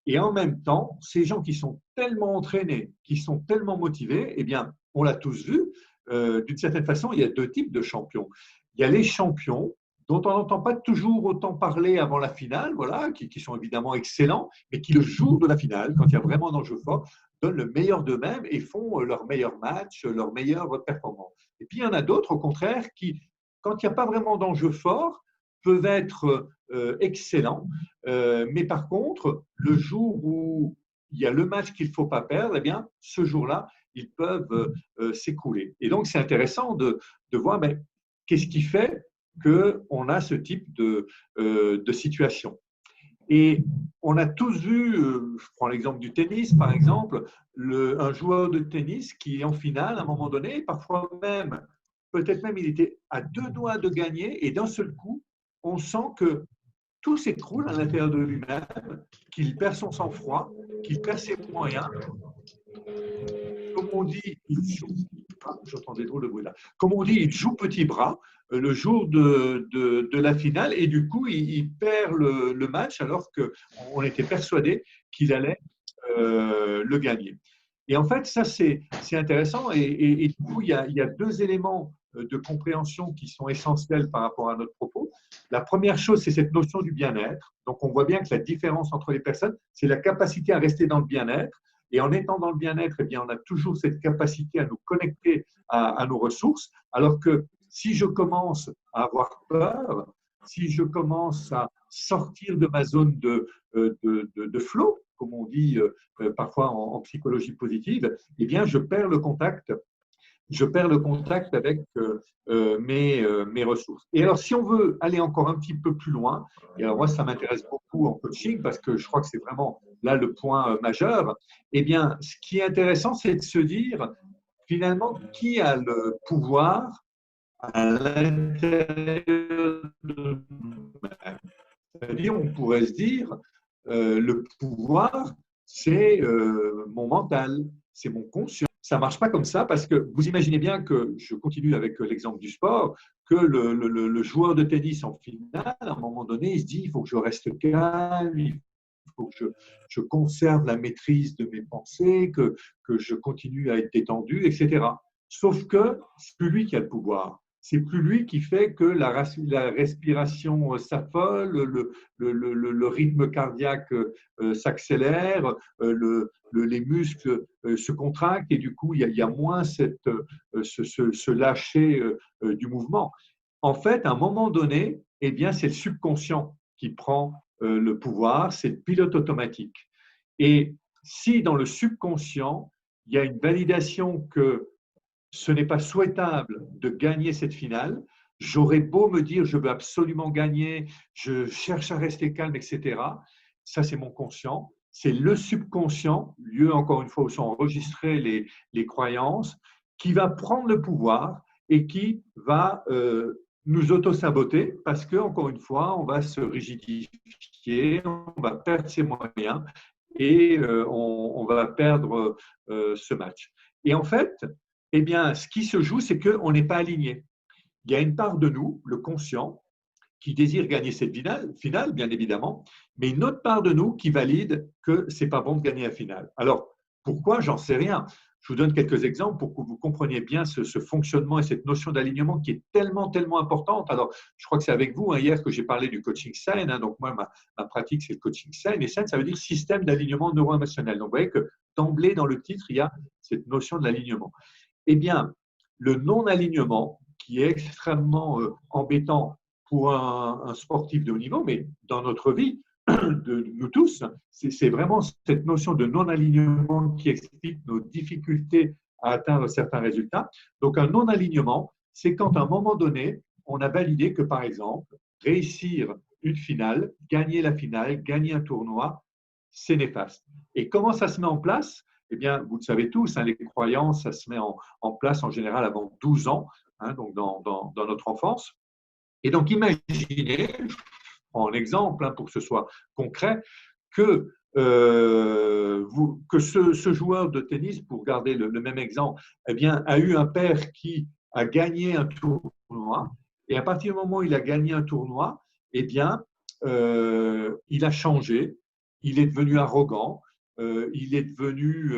Et en même temps, ces gens qui sont tellement entraînés, qui sont tellement motivés, eh bien, on l'a tous vu, d'une certaine façon, il y a deux types de champions. Il y a les champions dont on n'entend pas toujours autant parler avant la finale, voilà, qui sont évidemment excellents, mais qui le jour de la finale, quand il y a vraiment un enjeu fort, donnent le meilleur d'eux-mêmes et font leur meilleur match, leur meilleure performance. Et puis il y en a d'autres, au contraire, qui, quand il n'y a pas vraiment d'enjeu fort, peuvent être excellents, mais par contre, le jour où il y a le match qu'il ne faut pas perdre, eh bien, ce jour-là, ils peuvent s'écrouler. Et donc, c'est intéressant de voir mais, qu'est-ce qui fait qu'on a ce type de situation. Et on a tous vu, je prends l'exemple du tennis par exemple, un joueur de tennis qui est en finale à un moment donné, parfois même, peut-être même il était à deux doigts de gagner et d'un seul coup, on sent que tout s'écroule à l'intérieur de lui-même, qu'il perd son sang-froid, qu'il perd ses moyens. Comme on dit, j'entends des drôles de bruit là. Comme on dit, il joue petit bras le jour de la finale et du coup, il perd le match alors qu'on était persuadé qu'il allait le gagner. Et en fait, ça, c'est intéressant. Et du coup, il y a deux éléments de compréhension qui sont essentiels par rapport à notre propos. La première chose, c'est cette notion du bien-être. Donc, on voit bien que la différence entre les personnes, c'est la capacité à rester dans le bien-être. Et en étant dans le bien-être, eh bien, on a toujours cette capacité à nous connecter à nos ressources. Alors que si je commence à avoir peur, si je commence à sortir de ma zone de flow, comme on dit parfois en psychologie positive, eh bien, je perds le contact je perds le contact avec mes ressources. Et alors, si on veut aller encore un petit peu plus loin, et alors moi, ça m'intéresse beaucoup en coaching parce que je crois que c'est vraiment là le point majeur, eh bien, ce qui est intéressant, c'est de se dire, finalement, qui a le pouvoir à l'intérieur de nous-mêmes. C'est-à-dire, on pourrait se dire, le pouvoir, c'est mon mental, c'est mon conscient. Ça ne marche pas comme ça parce que vous imaginez bien que, je continue avec l'exemple du sport, que le joueur de tennis en finale, à un moment donné, il se dit, il faut que je reste calme, il faut que je conserve la maîtrise de mes pensées, que je continue à être détendu, etc. Sauf que c'est plus lui qui a le pouvoir. C'est plus lui qui fait que la respiration s'affole, le rythme cardiaque s'accélère, les muscles se contractent et du coup, il y a moins ce lâcher du mouvement. En fait, à un moment donné, eh bien, c'est le subconscient qui prend le pouvoir, c'est le pilote automatique. Et si dans le subconscient, il y a une validation que ce n'est pas souhaitable de gagner cette finale, j'aurais beau me dire je veux absolument gagner, je cherche à rester calme, etc. Ça, c'est mon conscient. C'est le subconscient, lieu encore une fois où sont enregistrées les croyances, qui va prendre le pouvoir et qui va nous auto-saboter parce que, encore une fois, on va se rigidifier, on va perdre ses moyens et on va perdre ce match. Et en fait, eh bien, ce qui se joue, c'est qu'on n'est pas aligné. Il y a une part de nous, le conscient, qui désire gagner cette finale, bien évidemment, mais une autre part de nous qui valide que ce n'est pas bon de gagner la finale. Alors, pourquoi? J'en sais rien. Je vous donne quelques exemples pour que vous compreniez bien ce fonctionnement et cette notion d'alignement qui est tellement, tellement importante. Alors, je crois que c'est avec vous hier que j'ai parlé du coaching sain. Donc, moi, ma pratique, c'est le coaching sain. Et sain, ça veut dire système d'alignement neuro-émotionnel. Donc, vous voyez que d'emblée, dans le titre, il y a cette notion de l'alignement. Eh bien, le non-alignement, qui est extrêmement embêtant pour un sportif de haut niveau, mais dans notre vie, de nous tous, c'est vraiment cette notion de non-alignement qui explique nos difficultés à atteindre certains résultats. Donc, un non-alignement, c'est quand à un moment donné, on a validé que, par exemple, réussir une finale, gagner la finale, gagner un tournoi, c'est néfaste. Et comment ça se met en place? Eh bien, vous le savez tous, les croyances, ça se met en place en général avant 12 ans, donc dans notre enfance. Et donc, imaginez, je prends un exemple pour que ce soit concret, que, ce joueur de tennis, pour garder le même exemple, eh bien, a eu un père qui a gagné un tournoi. Et à partir du moment où il a gagné un tournoi, eh bien, il a changé, il est devenu arrogant, il est devenu,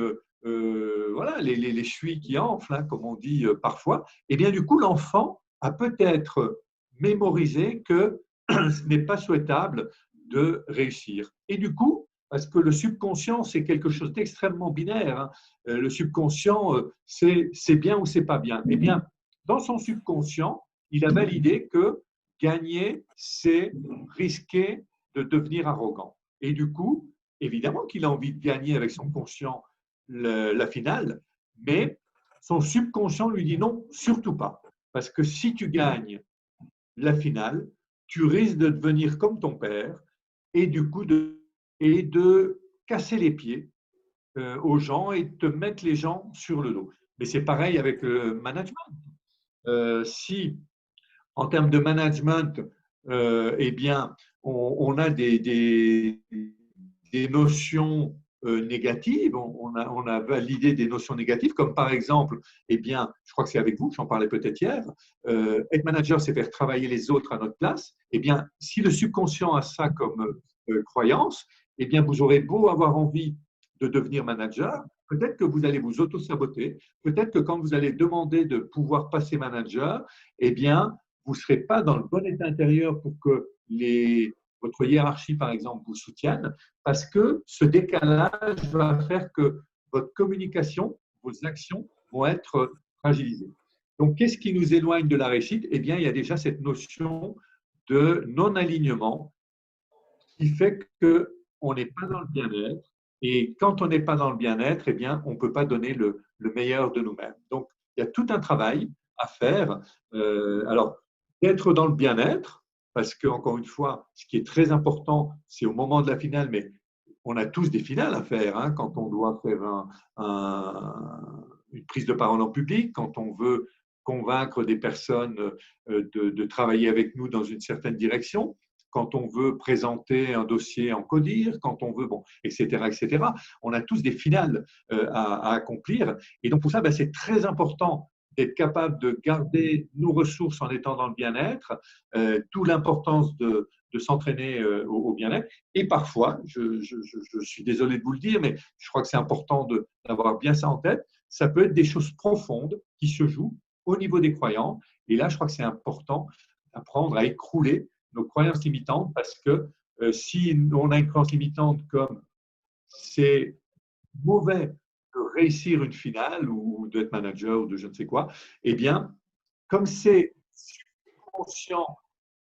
voilà, les chevilles qui enflent, comme on dit parfois. Et bien, du coup, l'enfant a peut-être mémorisé que ce n'est pas souhaitable de réussir. Et du coup, parce que le subconscient, c'est quelque chose d'extrêmement binaire. Le subconscient, c'est bien ou c'est pas bien. Eh bien, dans son subconscient, il a validé que gagner, c'est risquer de devenir arrogant. Et du coup, évidemment qu'il a envie de gagner avec son conscient la finale, mais son subconscient lui dit non, surtout pas. Parce que si tu gagnes la finale, tu risques de devenir comme ton père et du coup de casser les pieds aux gens et de te mettre les gens sur le dos. Mais c'est pareil avec le management. Si en termes de management, eh bien, on a des notions négatives, on a validé des notions négatives, comme par exemple, eh bien, je crois que c'est avec vous, j'en parlais peut-être hier, être manager, c'est faire travailler les autres à notre place. Eh bien, si le subconscient a ça comme croyance, eh bien, vous aurez beau avoir envie de devenir manager, peut-être que vous allez vous auto-saboter, peut-être que quand vous allez demander de pouvoir passer manager, eh bien, vous ne serez pas dans le bon état intérieur pour que votre hiérarchie, par exemple, vous soutienne, parce que ce décalage va faire que votre communication, vos actions vont être fragilisées. Donc, qu'est-ce qui nous éloigne de la réussite? Eh bien, il y a déjà cette notion de non-alignement qui fait qu'on n'est pas dans le bien-être. Et quand on n'est pas dans le bien-être, eh bien, on ne peut pas donner le meilleur de nous-mêmes. Donc, il y a tout un travail à faire. Alors, d'être dans le bien-être, parce que, encore une fois, ce qui est très important, c'est au moment de la finale, mais on a tous des finales à faire, hein, quand on doit faire une prise de parole en public, quand on veut convaincre des personnes de travailler avec nous dans une certaine direction, quand on veut présenter un dossier en CODIR, quand on veut, bon, etc., etc. On a tous des finales à accomplir. Et donc, pour ça, ben, c'est très important d'être capable de garder nos ressources en étant dans le bien-être, d'où l'importance de s'entraîner au bien-être. Et parfois, je suis désolé de vous le dire, mais je crois que c'est important d'avoir bien ça en tête, ça peut être des choses profondes qui se jouent au niveau des croyants. Et là, je crois que c'est important d'apprendre à écrouler nos croyances limitantes parce que si on a une croyance limitante comme c'est mauvais de réussir une finale ou d'être manager ou de je ne sais quoi, eh bien, comme c'est conscient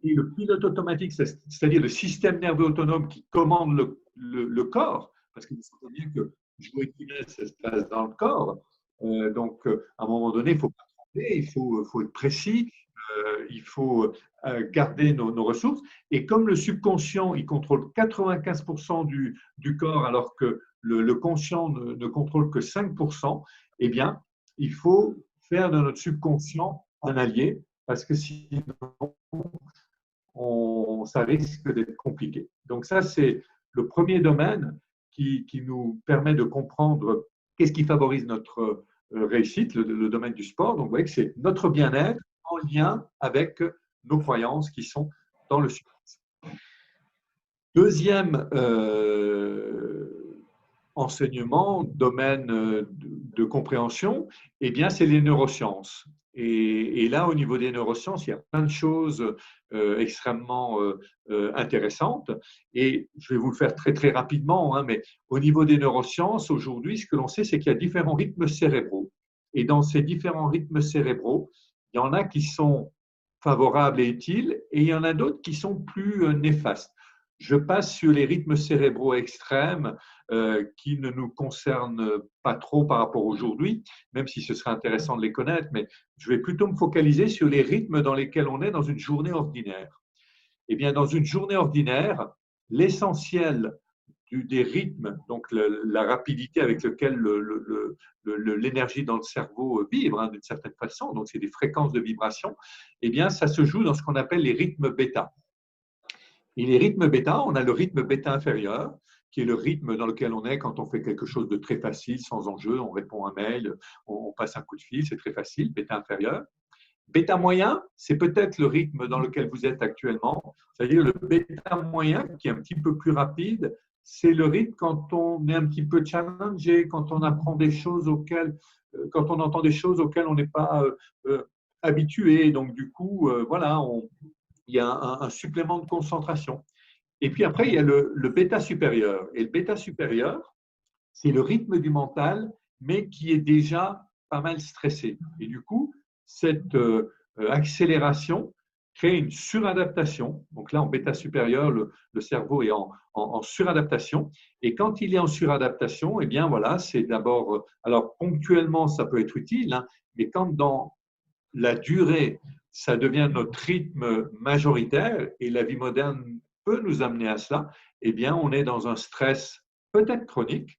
et le pilote automatique, c'est-à-dire le système nerveux autonome qui commande le corps, parce que vous savez bien que jouer une finale, ça se passe dans le corps. Donc, à un moment donné, il ne faut pas tromper, faut être précis, il faut garder nos ressources. Et comme le subconscient, il contrôle 95% du corps, alors que le conscient ne contrôle que 5%, eh bien, il faut faire de notre subconscient un allié, parce que sinon, ça risque d'être compliqué. Donc ça, c'est le premier domaine qui nous permet de comprendre qu'est-ce qui favorise notre réussite, le domaine du sport. Donc vous voyez que c'est notre bien-être en lien avec nos croyances qui sont dans le subconscient. Deuxième enseignement, domaine de compréhension, eh bien, c'est les neurosciences. Et là, au niveau des neurosciences, il y a plein de choses extrêmement intéressantes. Et je vais vous le faire très, très rapidement, hein, mais au niveau des neurosciences, aujourd'hui, ce que l'on sait, c'est qu'il y a différents rythmes cérébraux. Et dans ces différents rythmes cérébraux, il y en a qui sont favorables et utiles, et il y en a d'autres qui sont plus néfastes. Je passe sur les rythmes cérébraux extrêmes qui ne nous concernent pas trop par rapport à aujourd'hui, même si ce serait intéressant de les connaître, mais je vais plutôt me focaliser sur les rythmes dans lesquels on est dans une journée ordinaire. Eh bien, dans une journée ordinaire, l'essentiel des rythmes, donc la rapidité avec laquelle l'énergie dans le cerveau vibre, hein, d'une certaine façon, donc c'est des fréquences de vibration, eh bien, ça se joue dans ce qu'on appelle les rythmes bêta. Et les rythmes bêta, on a le rythme bêta inférieur, qui est le rythme dans lequel on est quand on fait quelque chose de très facile, sans enjeu, on répond à un mail, on passe un coup de fil, c'est très facile, bêta inférieur. Bêta moyen, c'est peut-être le rythme dans lequel vous êtes actuellement, c'est-à-dire le bêta moyen qui est un petit peu plus rapide, c'est le rythme quand on est un petit peu challengé, quand on apprend des choses quand on entend des choses auxquelles on n'est pas habitué. Donc du coup, voilà, il y a un supplément de concentration. Et puis après, il y a le bêta supérieur. Et le bêta supérieur, c'est le rythme du mental, mais qui est déjà pas mal stressé. Et du coup, cette accélération crée une suradaptation. Donc là, en bêta supérieur, le cerveau est en suradaptation. Et quand il est en suradaptation, eh bien voilà, c'est d'abord, alors ponctuellement, ça peut être utile, hein, mais quand dans la durée, ça devient notre rythme majoritaire et la vie moderne peut nous amener à cela, eh bien, on est dans un stress peut-être chronique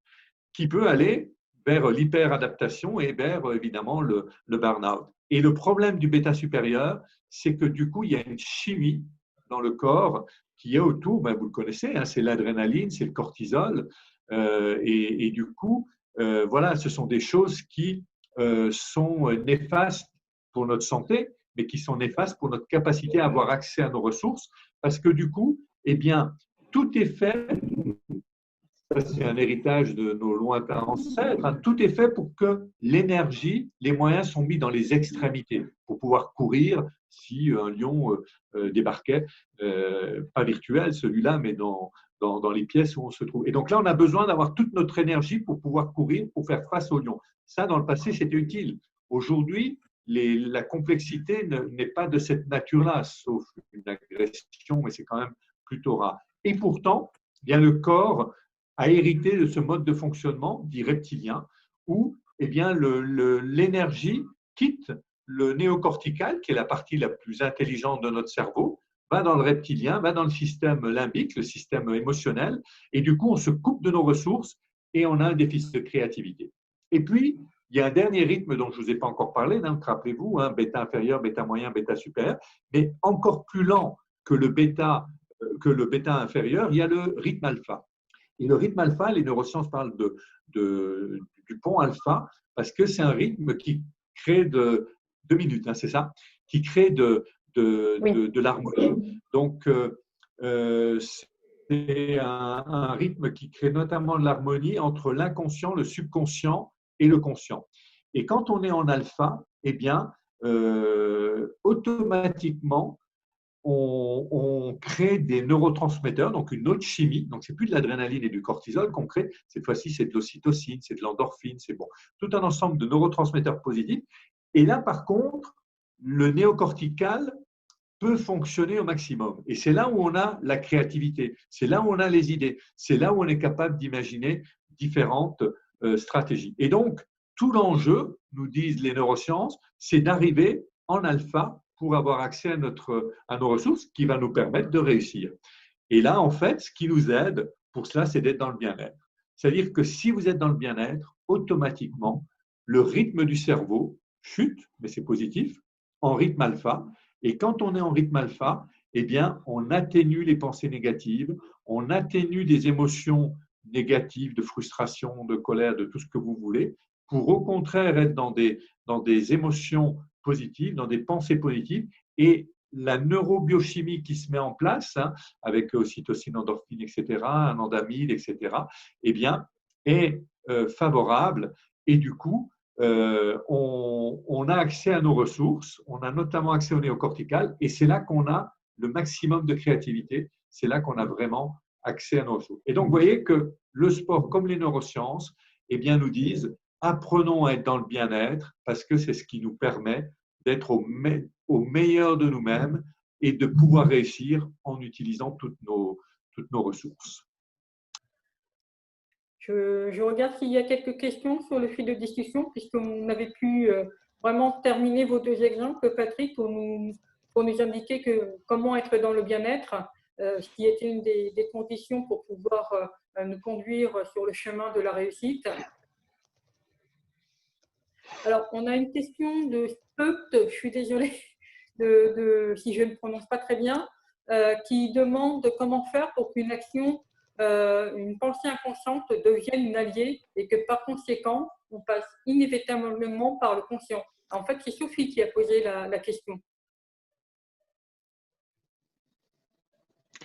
qui peut aller vers l'hyperadaptation et vers évidemment le burn-out. Et le problème du bêta supérieur, c'est que du coup, il y a une chimie dans le corps qui est autour, ben, vous le connaissez, hein, c'est l'adrénaline, c'est le cortisol, et du coup, voilà, ce sont des choses qui sont néfastes pour notre santé, mais qui sont néfastes pour notre capacité à avoir accès à nos ressources, parce que du coup, eh bien, tout est fait, c'est un héritage de nos lointains ancêtres, hein, tout est fait pour que l'énergie, les moyens sont mis dans les extrémités, pour pouvoir courir si un lion débarquait, pas virtuel celui-là, mais dans les pièces où on se trouve. Et donc là, on a besoin d'avoir toute notre énergie pour pouvoir courir, pour faire face au lion. Ça, dans le passé, c'était utile. Aujourd'hui, la complexité n'est pas de cette nature-là, sauf une agression, mais c'est quand même plutôt rare. Et pourtant, bien le corps a hérité de ce mode de fonctionnement dit reptilien, où eh bien, l'énergie quitte le néocortical, qui est la partie la plus intelligente de notre cerveau, va dans le reptilien, va dans le système limbique, le système émotionnel, et du coup, on se coupe de nos ressources et on a un déficit de créativité. Et puis, il y a un dernier rythme dont je ne vous ai pas encore parlé, donc rappelez-vous, bêta inférieur, bêta moyen, bêta supérieur, mais encore plus lent que le bêta inférieur, il y a le rythme alpha. Et le rythme alpha, les neurosciences parlent du pont alpha, parce que c'est un rythme qui crée 2 minutes, c'est ça, qui crée de l'harmonie. Donc, c'est un rythme qui crée notamment de l'harmonie entre l'inconscient, le subconscient et le conscient. Et quand on est en alpha, eh bien, automatiquement, on crée des neurotransmetteurs, donc une autre chimie. Donc, ce n'est plus de l'adrénaline et du cortisol qu'on crée. Cette fois-ci, c'est de l'ocytocine, c'est de l'endorphine, c'est bon. Tout un ensemble de neurotransmetteurs positifs. Et là, par contre, le néocortical peut fonctionner au maximum. Et c'est là où on a la créativité, c'est là où on a les idées, c'est là où on est capable d'imaginer différentes stratégies. Et donc, tout l'enjeu, nous disent les neurosciences, c'est d'arriver en alpha pour avoir accès à nos ressources qui va nous permettre de réussir. Et là, en fait, ce qui nous aide pour cela, c'est d'être dans le bien-être. C'est-à-dire que si vous êtes dans le bien-être, automatiquement, le rythme du cerveau chute, mais c'est positif, en rythme alpha. Et quand on est en rythme alpha, eh bien, on atténue les pensées négatives, on atténue des émotions négatives, de frustration, de colère, de tout ce que vous voulez, pour au contraire être dans des émotions positives, dans des pensées positives. Et la neurobiochimie qui se met en place, avec ocytocine, endorphine, etc., anandamide, etc., eh bien, est favorable. Et du coup, on a accès à nos ressources, on a notamment accès au néocortical, et c'est là qu'on a le maximum de créativité, c'est là qu'on a vraiment accès à nos ressources. Et donc, vous voyez que le sport, comme les neurosciences, eh bien, nous disent, apprenons à être dans le bien-être, parce que c'est ce qui nous permet d'être au meilleur de nous-mêmes et de pouvoir réussir en utilisant toutes nos ressources. Je regarde s'il y a quelques questions sur le fil de discussion, puisqu'on avait pu vraiment terminer vos deux exemples, Patrick, pour nous indiquer comment être dans le bien-être, ce qui était une des conditions pour pouvoir nous conduire sur le chemin de la réussite. Alors, on a une question de Speut, je suis désolée si je ne prononce pas très bien, qui demande comment faire pour qu'une action, une pensée inconsciente devienne une alliée et que par conséquent, on passe inévitablement par le conscient. En fait, c'est Sophie qui a posé la question.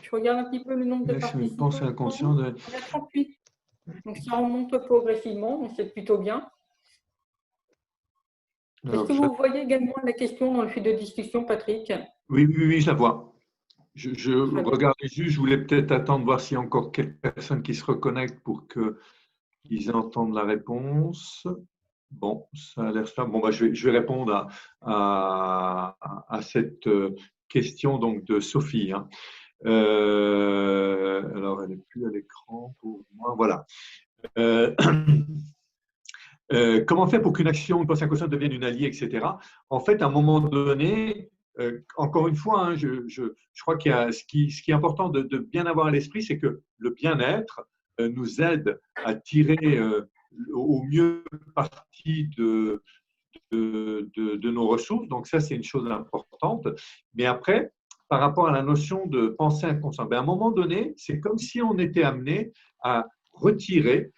Je regarde un petit peu le nombre de participants. Une pensée inconsciente. On a 38. Donc, ça remonte progressivement, donc c'est plutôt bien. Est-ce que vous voyez également la question dans le fil de discussion, Patrick? Oui, je la vois. Je regardais juste, je voulais peut-être attendre, voir s'il y a encore quelques personnes qui se reconnectent pour qu'ils entendent la réponse. Bon, ça a l'air stable. Bon, je vais répondre à cette question donc, de Sophie. Alors, elle n'est plus à l'écran pour moi. Voilà. Comment faire pour qu'une action, une pensée inconsciente devienne une alliée, etc. En fait, à un moment donné, encore une fois, je crois qu'il y a ce qui est important de bien avoir à l'esprit, c'est que le bien-être nous aide à tirer au mieux parti de nos ressources. Donc ça, c'est une chose importante. Mais après, par rapport à la notion de pensée inconsciente, à un moment donné, c'est comme si on était amené à retirer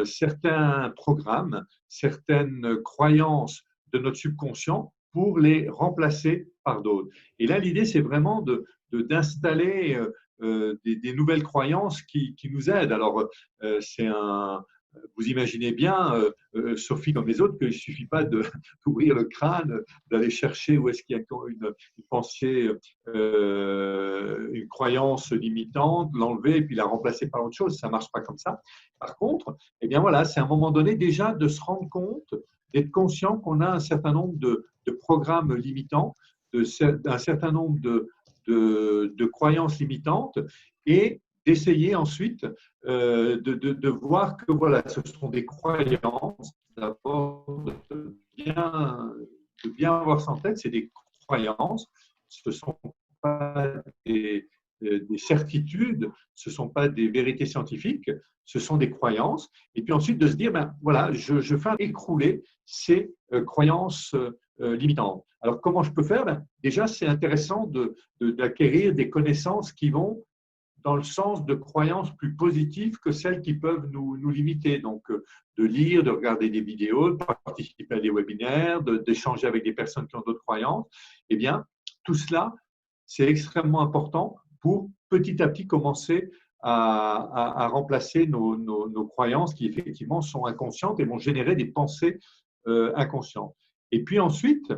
certains programmes, certaines croyances de notre subconscient pour les remplacer par d'autres. Et là, l'idée, c'est vraiment d'installer des nouvelles croyances qui nous aident. Alors, vous imaginez bien, Sophie comme les autres, qu'il ne suffit pas d'ouvrir le crâne, d'aller chercher où est-ce qu'il y a une pensée, une croyance limitante, l'enlever et puis la remplacer par autre chose. Ça ne marche pas comme ça. Par contre, eh bien voilà, c'est à un moment donné déjà de se rendre compte, d'être conscient qu'on a un certain nombre de programmes limitants, d'un certain nombre de croyances limitantes et d'essayer ensuite de voir que voilà, ce sont des croyances, d'abord de bien bien avoir ça en tête, c'est des croyances, ce ne sont pas des certitudes, ce ne sont pas des vérités scientifiques, ce sont des croyances. Et puis ensuite de se dire, ben voilà, je fais écrouler ces croyances limitantes. Alors comment je peux faire? Ben, déjà, c'est intéressant d'acquérir des connaissances qui vont dans le sens de croyances plus positives que celles qui peuvent nous limiter. Donc, de lire, de regarder des vidéos, de participer à des webinaires, d'échanger avec des personnes qui ont d'autres croyances. Eh bien, tout cela, c'est extrêmement important pour petit à petit commencer à remplacer nos croyances qui effectivement sont inconscientes et vont générer des pensées inconscientes. Et puis ensuite,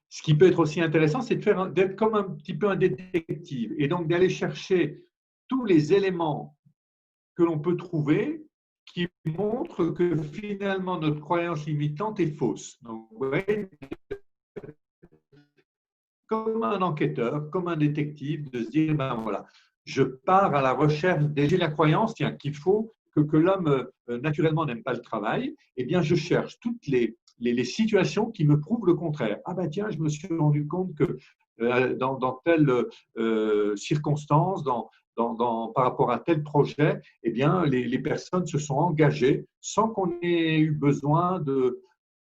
ce qui peut être aussi intéressant, c'est d'être comme un petit peu un détective et donc d'aller chercher tous les éléments que l'on peut trouver qui montrent que finalement notre croyance limitante est fausse. Donc, vous voyez, comme un enquêteur, comme un détective, de se dire, ben voilà, je pars à la recherche, déjà la croyance, tiens, qu'il faut que l'homme naturellement n'aime pas le travail, eh bien je cherche toutes les situations qui me prouvent le contraire. Ah ben tiens, je me suis rendu compte que dans telle circonstance, par rapport à tel projet, eh bien les personnes se sont engagées sans qu'on ait eu besoin de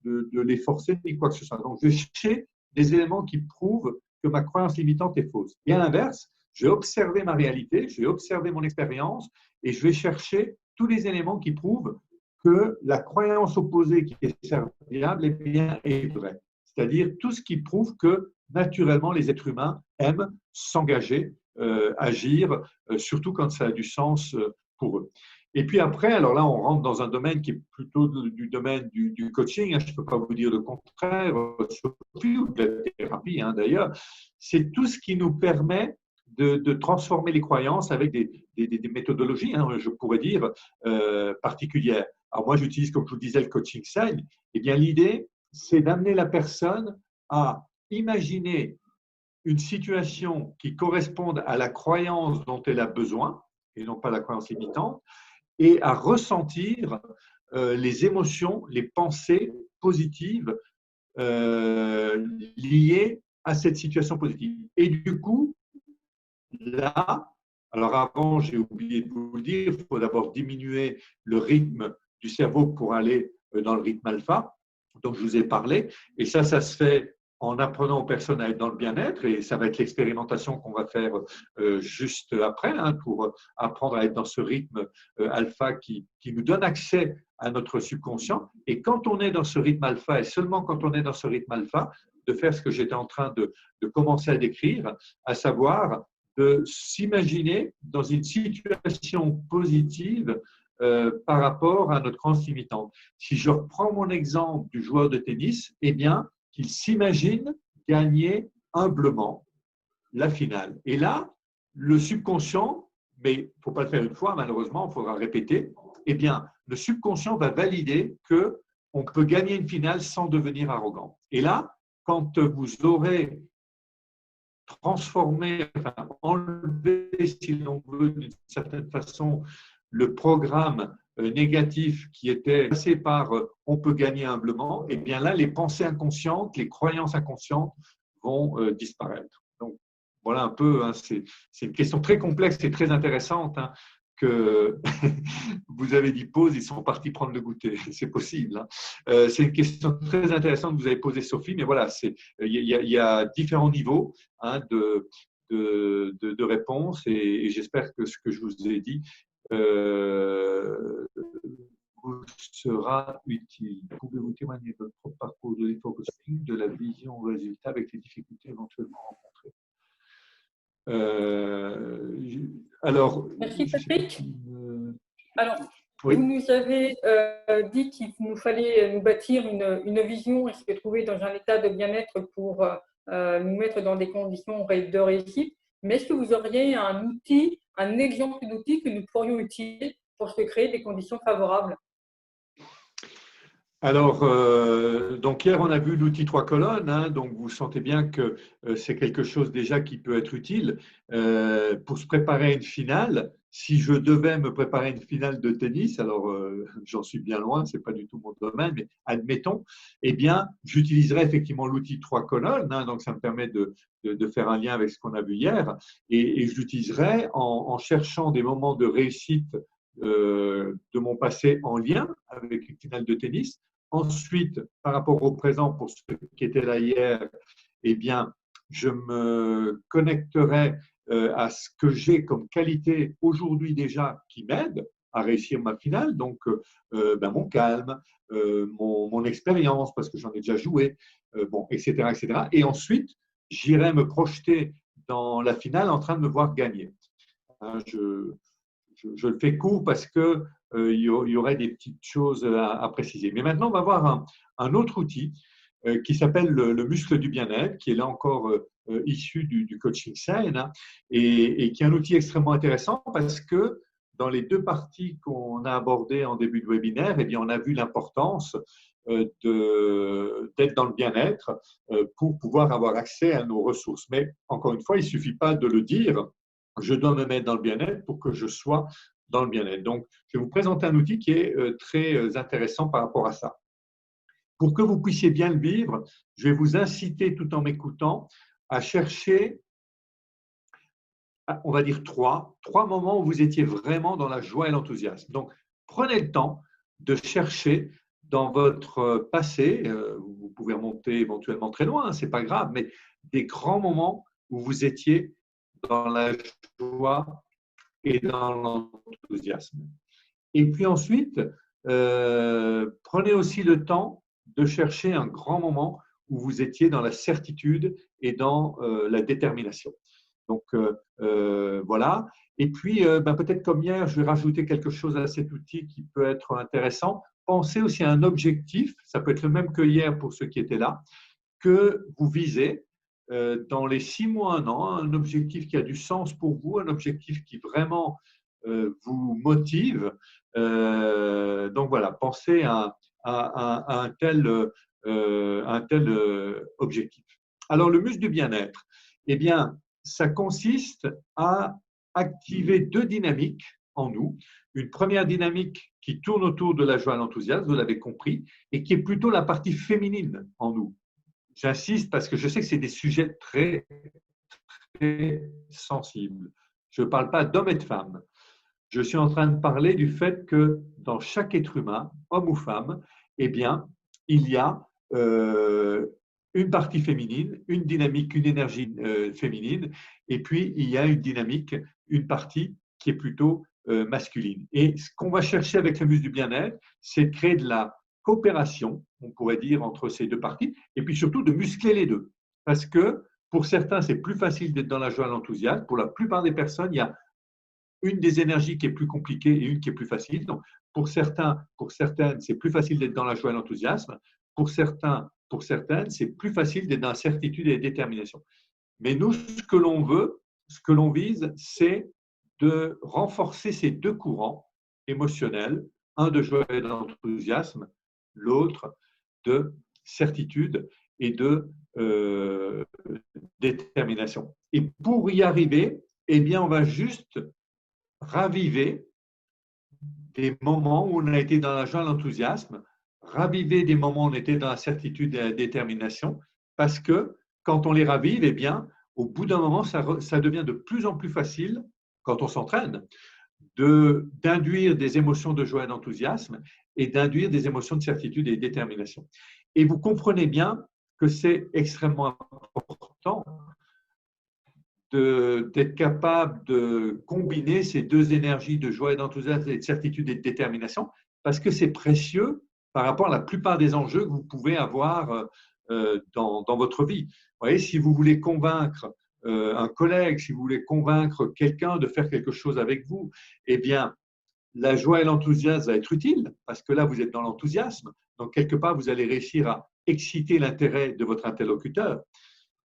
les forcer ni quoi que ce soit. Donc, je vais chercher des éléments qui prouvent que ma croyance limitante est fausse. Et à l'inverse, je vais observer ma réalité, je vais observer mon expérience et je vais chercher tous les éléments qui prouvent que la croyance opposée qui est serviable eh bien, est vraie. C'est-à-dire tout ce qui prouve que naturellement les êtres humains aiment s'engager, agir, surtout quand ça a du sens pour eux. Et puis après, alors là, on rentre dans un domaine qui est plutôt du domaine du coaching. Je ne peux pas vous dire le contraire, Sophie, ou de la thérapie d'ailleurs. C'est tout ce qui nous permet de transformer les croyances avec des méthodologies, je pourrais dire, particulières. Alors moi, j'utilise, comme je vous disais, le coaching style. Eh bien, l'idée, c'est d'amener la personne à imaginer une situation qui corresponde à la croyance dont elle a besoin, et non pas la croyance limitante, et à ressentir les émotions, les pensées positives liées à cette situation positive. Et du coup, là, alors avant, j'ai oublié de vous le dire, il faut d'abord diminuer le rythme du cerveau pour aller dans le rythme alpha, dont je vous ai parlé. Et ça se fait en apprenant aux personnes à être dans le bien-être, et ça va être l'expérimentation qu'on va faire juste après, pour apprendre à être dans ce rythme alpha qui nous donne accès à notre subconscient. Et quand on est dans ce rythme alpha, et seulement quand on est dans ce rythme alpha, de faire ce que j'étais en train de commencer à décrire, à savoir de s'imaginer dans une situation positive par rapport à notre croyance limitante. Si je reprends mon exemple du joueur de tennis, eh bien, qu'il s'imagine gagner humblement la finale. Et là, le subconscient, mais il ne faut pas le faire une fois, malheureusement, il faudra répéter, eh bien, le subconscient va valider qu'on peut gagner une finale sans devenir arrogant. Et là, quand vous aurez transformé, enfin, enlevé, si l'on veut, d'une certaine façon, le programme négatif qui était passé par on peut gagner humblement, et bien là, les pensées inconscientes, les croyances inconscientes vont disparaître. Donc, voilà un peu, c'est une question très complexe et très intéressante que vous avez dit pause, ils sont partis prendre le goûter. C'est possible. C'est une question très intéressante que vous avez posée, Sophie, mais voilà, il y a différents niveaux de réponses et j'espère que ce que je vous ai dit vous sera utile. Pouvez-vous témoigner de votre propre parcours de l'hypocosting, de la vision au résultat avec les difficultés éventuellement rencontrées? Alors, merci Patrick. Alors, oui. vous nous avez dit qu'il nous fallait nous bâtir une vision et se trouver dans un état de bien-être pour nous mettre dans des conditions de réussite. Mais est-ce que vous auriez un outil, un exemple d'outil que nous pourrions utiliser pour se créer des conditions favorables? Alors, donc hier, on a vu l'outil trois colonnes, hein, donc vous sentez bien que c'est quelque chose déjà qui peut être utile pour se préparer à une finale. Si je devais me préparer à une finale de tennis, alors j'en suis bien loin, c'est pas du tout mon domaine, mais admettons, eh bien, j'utiliserai effectivement l'outil trois colonnes, hein, donc ça me permet de faire un lien avec ce qu'on a vu hier, et je l'utiliserai en cherchant des moments de réussite de mon passé en lien avec une finale de tennis. Ensuite, par rapport au présent, pour ceux qui étaient là hier, eh bien, je me connecterai à ce que j'ai comme qualité aujourd'hui déjà qui m'aide à réussir ma finale. Donc, ben, mon calme, mon expérience, parce que j'en ai déjà joué, bon, etc., etc. Et ensuite, j'irai me projeter dans la finale en train de me voir gagner. Hein, je le fais court parce que il y aurait des petites choses à préciser. Mais maintenant, on va voir un autre outil qui s'appelle le muscle du bien-être, qui est là encore issu du coaching sain, hein, et qui est un outil extrêmement intéressant parce que dans les deux parties qu'on a abordées en début de webinaire, eh bien, on a vu l'importance d'être dans le bien-être pour pouvoir avoir accès à nos ressources. Mais encore une fois, il ne suffit pas de le dire, je dois me mettre dans le bien-être pour que je sois dans le bien-être. Donc, je vais vous présenter un outil qui est très intéressant par rapport à ça. Pour que vous puissiez bien le vivre, je vais vous inciter, tout en m'écoutant, à chercher, on va dire trois moments où vous étiez vraiment dans la joie et l'enthousiasme. Donc, prenez le temps de chercher dans votre passé, vous pouvez remonter éventuellement très loin, ce n'est pas grave, mais des grands moments où vous étiez dans la joie et dans l'enthousiasme. Et puis ensuite, prenez aussi le temps de chercher un grand moment où vous étiez dans la certitude et dans la détermination. Donc voilà. Et puis, ben, peut-être comme hier, je vais rajouter quelque chose à cet outil qui peut être intéressant. Pensez aussi à un objectif, ça peut être le même que hier pour ceux qui étaient là, que vous visez dans les 6 mois, un an, un objectif qui a du sens pour vous, un objectif qui vraiment vous motive. Donc voilà, pensez à un tel objectif. Alors le muscle du bien-être, eh bien, ça consiste à activer deux dynamiques en nous. Une première dynamique qui tourne autour de la joie et l'enthousiasme, vous l'avez compris, et qui est plutôt la partie féminine en nous. J'insiste parce que je sais que c'est des sujets très, très sensibles. Je ne parle pas d'hommes et de femmes. Je suis en train de parler du fait que dans chaque être humain, homme ou femme, eh bien, il y a une partie féminine, une dynamique, une énergie féminine, et puis il y a une dynamique, une partie qui est plutôt masculine. Et ce qu'on va chercher avec le muscle du bien-être, c'est de créer de la coopération, on pourrait dire, entre ces deux parties, et puis surtout de muscler les deux. Parce que pour certains, c'est plus facile d'être dans la joie et l'enthousiasme. Pour la plupart des personnes, il y a une des énergies qui est plus compliquée et une qui est plus facile. Donc, pour certains, pour certaines, c'est plus facile d'être dans la joie et l'enthousiasme. Pour certains, pour certaines, c'est plus facile d'être dans la certitude et la détermination. Mais nous, ce que l'on veut, ce que l'on vise, c'est de renforcer ces deux courants émotionnels, un de joie et d'enthousiasme, l'autre de certitude et de détermination. Et pour y arriver, eh bien, on va juste raviver des moments où on a été dans la joie et l'enthousiasme, raviver des moments où on était dans la certitude et la détermination, parce que quand on les ravive, eh bien, au bout d'un moment, ça devient de plus en plus facile, quand on s'entraîne, d'induire des émotions de joie et d'enthousiasme et d'induire des émotions de certitude et de détermination. Et vous comprenez bien que c'est extrêmement important d'être capable de combiner ces deux énergies de joie et d'enthousiasme et de certitude et de détermination, parce que c'est précieux par rapport à la plupart des enjeux que vous pouvez avoir dans votre vie. Vous voyez, si vous voulez convaincre un collègue, si vous voulez convaincre quelqu'un de faire quelque chose avec vous, eh bien, la joie et l'enthousiasme va être utile, parce que là, vous êtes dans l'enthousiasme. Donc, quelque part, vous allez réussir à exciter l'intérêt de votre interlocuteur.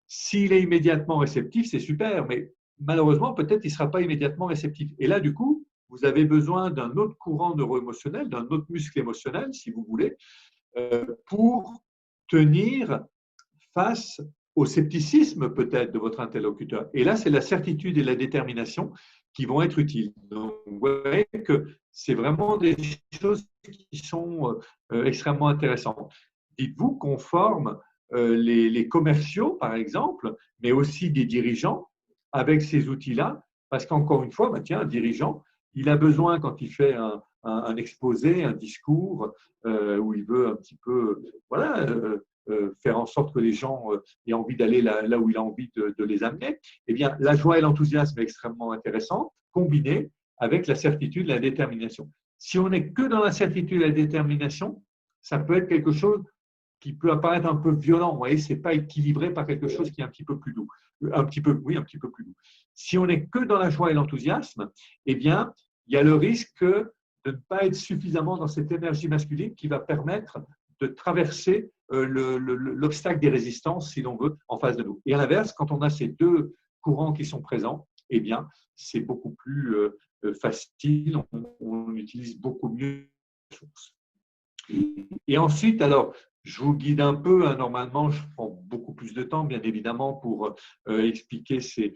S'il est immédiatement réceptif, c'est super, mais malheureusement, peut-être qu'il ne sera pas immédiatement réceptif. Et là, du coup, vous avez besoin d'un autre courant neuro-émotionnel, d'un autre muscle émotionnel, si vous voulez, pour tenir face au scepticisme peut-être de votre interlocuteur. Et là, c'est la certitude et la détermination qui vont être utiles. Donc, vous voyez que c'est vraiment des choses qui sont extrêmement intéressantes. Dites-vous qu'on forme les commerciaux, par exemple, mais aussi des dirigeants avec ces outils-là, parce qu'encore une fois, bah, tiens, un dirigeant, il a besoin, quand il fait un exposé, un discours, où il veut un petit peu voilà, faire en sorte que les gens aient envie d'aller là où il a envie de les amener, eh bien, la joie et l'enthousiasme est extrêmement intéressant, combiné avec la certitude et la détermination. Si on n'est que dans la certitude et la détermination, ça peut être quelque chose qui peut apparaître un peu violent. Vous voyez, ce n'est pas équilibré par quelque chose qui est un petit peu plus doux. Un petit peu, oui, un petit peu plus doux. Si on n'est que dans la joie et l'enthousiasme, eh bien, il y a le risque de ne pas être suffisamment dans cette énergie masculine qui va permettre de traverser l'obstacle des résistances, si l'on veut, en face de nous. Et à l'inverse, quand on a ces deux courants qui sont présents, eh bien, c'est beaucoup plus facile, on utilise beaucoup mieux les ressources. Et ensuite, alors, je vous guide un peu. Hein, normalement, je prends beaucoup plus de temps, bien évidemment, pour expliquer ces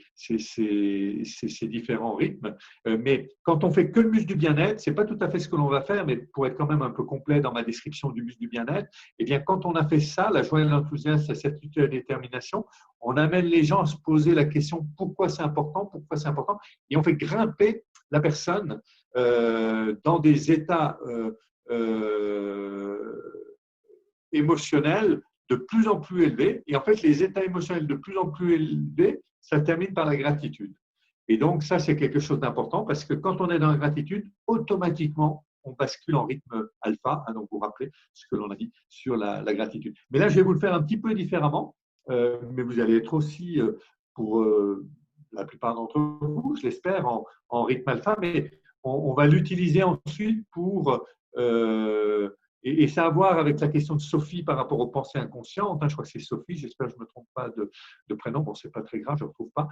différents rythmes. Mais quand on fait que le muscle du bien-être, ce n'est pas tout à fait ce que l'on va faire, mais pour être quand même un peu complet dans ma description du muscle du bien-être, eh bien, quand on a fait ça, la joie et l'enthousiasme, la certitude et la détermination, on amène les gens à se poser la question pourquoi c'est important, et on fait grimper la personne dans des états émotionnels de plus en plus élevés. Et en fait, les états émotionnels de plus en plus élevés, ça termine par la gratitude. Et donc, ça, c'est quelque chose d'important parce que quand on est dans la gratitude, automatiquement, on bascule en rythme alpha. Hein, donc, vous vous rappelez ce que l'on a dit sur la gratitude. Mais là, je vais vous le faire un petit peu différemment, mais vous allez être aussi, pour la plupart d'entre vous, je l'espère, en rythme alpha, mais on va l'utiliser ensuite pour et ça a à voir avec la question de Sophie par rapport aux pensées inconscientes. Hein, je crois que c'est Sophie, j'espère que je ne me trompe pas de prénom. Bon, ce n'est pas très grave, je ne retrouve pas.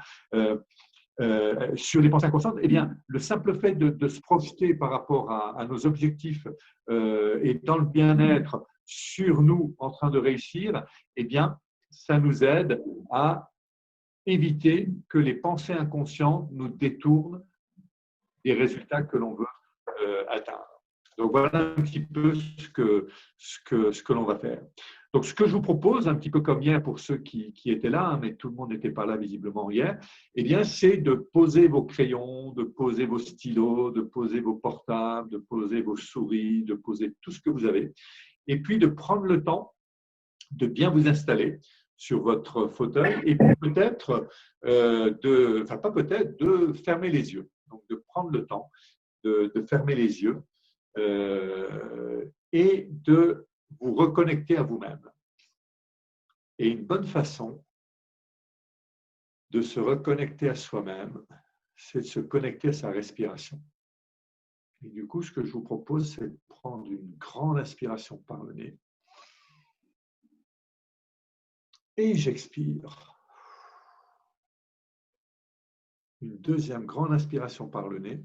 Sur les pensées inconscientes, eh bien, le simple fait de se projeter par rapport à nos objectifs et dans le bien-être sur nous en train de réussir, eh bien, ça nous aide à éviter que les pensées inconscientes nous détournent des résultats que l'on veut atteindre. Donc voilà un petit peu ce que l'on va faire. Donc ce que je vous propose, un petit peu comme hier pour ceux qui étaient là, hein, mais tout le monde n'était pas là visiblement hier, eh bien c'est de poser vos crayons, de poser vos stylos, de poser vos portables, de poser vos souris, de poser tout ce que vous avez, et puis de prendre le temps de bien vous installer sur votre fauteuil et puis peut-être de fermer les yeux. Donc de prendre le temps de fermer les yeux et de vous reconnecter à vous-même. Et une bonne façon de se reconnecter à soi-même, c'est de se connecter à sa respiration. Et du coup, ce que je vous propose, c'est de prendre une grande inspiration par le nez. Et j'expire. Une deuxième grande inspiration par le nez.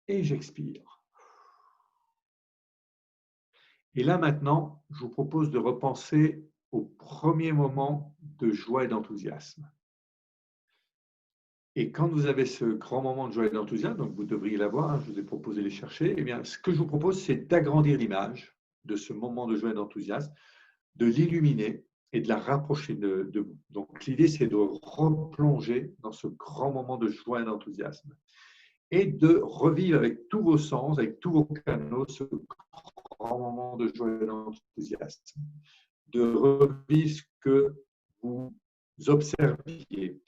Et j'expire. Et là maintenant, je vous propose de repenser au premier moment de joie et d'enthousiasme. Et quand vous avez ce grand moment de joie et d'enthousiasme, donc vous devriez l'avoir, je vous ai proposé de les chercher, eh bien, ce que je vous propose, c'est d'agrandir l'image de ce moment de joie et d'enthousiasme, de l'illuminer et de la rapprocher de vous. Donc l'idée, c'est de replonger dans ce grand moment de joie et d'enthousiasme et de revivre avec tous vos sens, avec tous vos canaux, ce grand moment de joie et d'enthousiasme, de revivre ce que vous observiez,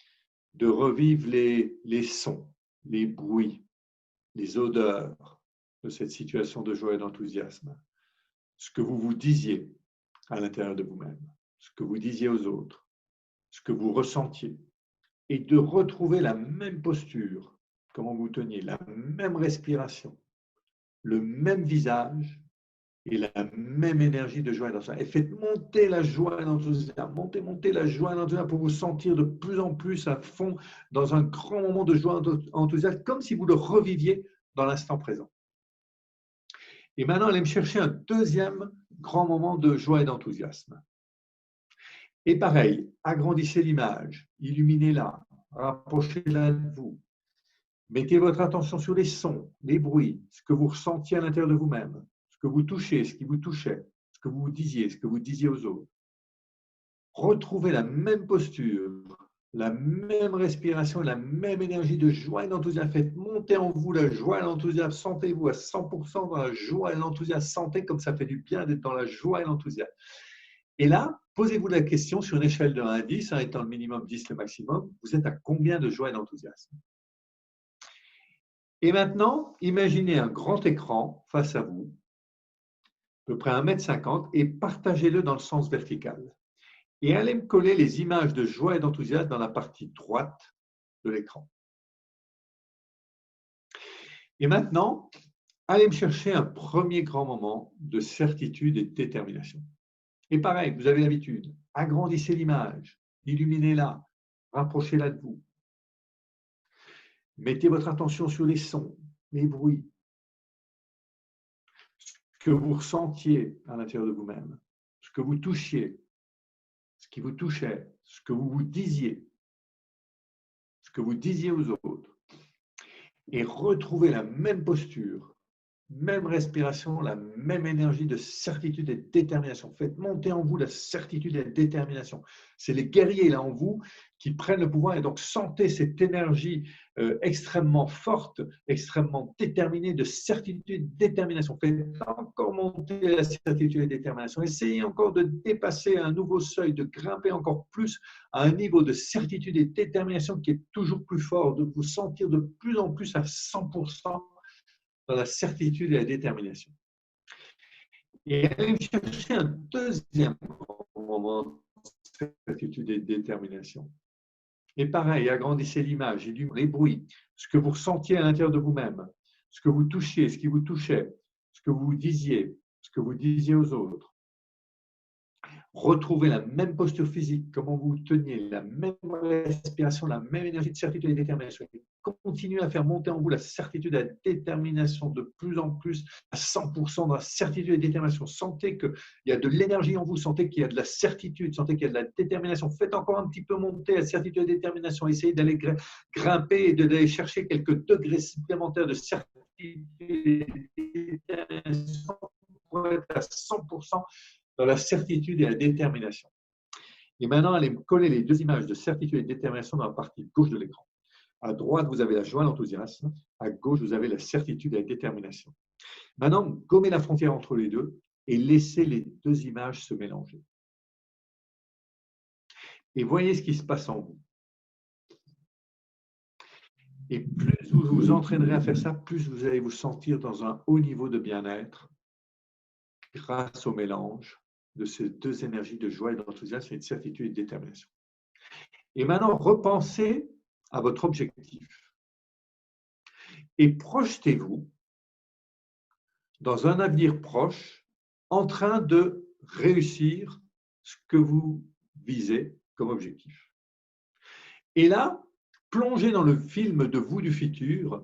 de revivre les sons, les bruits, les odeurs de cette situation de joie et d'enthousiasme, ce que vous vous disiez à l'intérieur de vous-même, ce que vous disiez aux autres, ce que vous ressentiez, et de retrouver la même posture, comment vous teniez, la même respiration, le même visage et la même énergie de joie et d'enthousiasme. Et faites monter la joie et l'enthousiasme, montez la joie et l'enthousiasme pour vous sentir de plus en plus à fond dans un grand moment de joie et d'enthousiasme, comme si vous le reviviez dans l'instant présent. Et maintenant, allez me chercher un deuxième grand moment de joie et d'enthousiasme. Et pareil, agrandissez l'image, illuminez-la, rapprochez-la de vous. Mettez votre attention sur les sons, les bruits, ce que vous ressentiez à l'intérieur de vous-même, ce que vous touchez, ce qui vous touchait, ce que vous disiez, ce que vous disiez aux autres. Retrouvez la même posture, la même respiration, la même énergie de joie et d'enthousiasme. Faites monter en vous la joie et l'enthousiasme. Sentez-vous à 100% dans la joie et l'enthousiasme. Sentez comme ça fait du bien d'être dans la joie et l'enthousiasme. Et là, posez-vous la question sur une échelle de 1 à 10, 1 étant le minimum, 10 le maximum, vous êtes à combien de joie et d'enthousiasme? Et maintenant, imaginez un grand écran face à vous, à peu près 1,50 m, et partagez-le dans le sens vertical. Et allez me coller les images de joie et d'enthousiasme dans la partie droite de l'écran. Et maintenant, allez me chercher un premier grand moment de certitude et de détermination. Et pareil, vous avez l'habitude, agrandissez l'image, illuminez-la, rapprochez-la de vous. Mettez votre attention sur les sons, les bruits, ce que vous ressentiez à l'intérieur de vous-même, ce que vous touchiez, ce qui vous touchait, ce que vous vous disiez, ce que vous disiez aux autres. Et retrouvez la même posture, même respiration, la même énergie de certitude et de détermination. Faites monter en vous la certitude et la détermination. C'est les guerriers là en vous qui prennent le pouvoir et donc sentez cette énergie extrêmement forte, extrêmement déterminée de certitude et de détermination. Faites encore monter la certitude et la détermination. Essayez encore de dépasser un nouveau seuil, de grimper encore plus à un niveau de certitude et de détermination qui est toujours plus fort, de vous sentir de plus en plus à 100% dans la certitude et la détermination. Et aller chercher un deuxième moment de certitude et de détermination. Et pareil, agrandissez l'image, les bruits, ce que vous ressentiez à l'intérieur de vous-même, ce que vous touchiez, ce qui vous touchait, ce que vous disiez, ce que vous disiez aux autres. Retrouvez la même posture physique, comment vous teniez, la même respiration, la même énergie de certitude et de détermination. Continuez à faire monter en vous la certitude et la détermination de plus en plus à 100% dans la certitude et la détermination. Sentez qu'il y a de l'énergie en vous, sentez qu'il y a de la certitude, sentez qu'il y a de la détermination. Faites encore un petit peu monter la certitude et la détermination. Essayez d'aller grimper et d'aller chercher quelques degrés supplémentaires de certitude et de détermination pour être à 100% dans la certitude et la détermination. Et maintenant, allez me coller les deux images de certitude et de détermination dans la partie gauche de l'écran. À droite, vous avez la joie et l'enthousiasme. À gauche, vous avez la certitude et la détermination. Maintenant, gommez la frontière entre les deux et laissez les deux images se mélanger. Et voyez ce qui se passe en vous. Et plus vous vous entraînerez à faire ça, plus vous allez vous sentir dans un haut niveau de bien-être grâce au mélange de ces deux énergies de joie et d'enthousiasme et de certitude et de détermination. Et maintenant, repensez à votre objectif et projetez-vous dans un avenir proche en train de réussir ce que vous visez comme objectif. Et là, plongez dans le film de vous du futur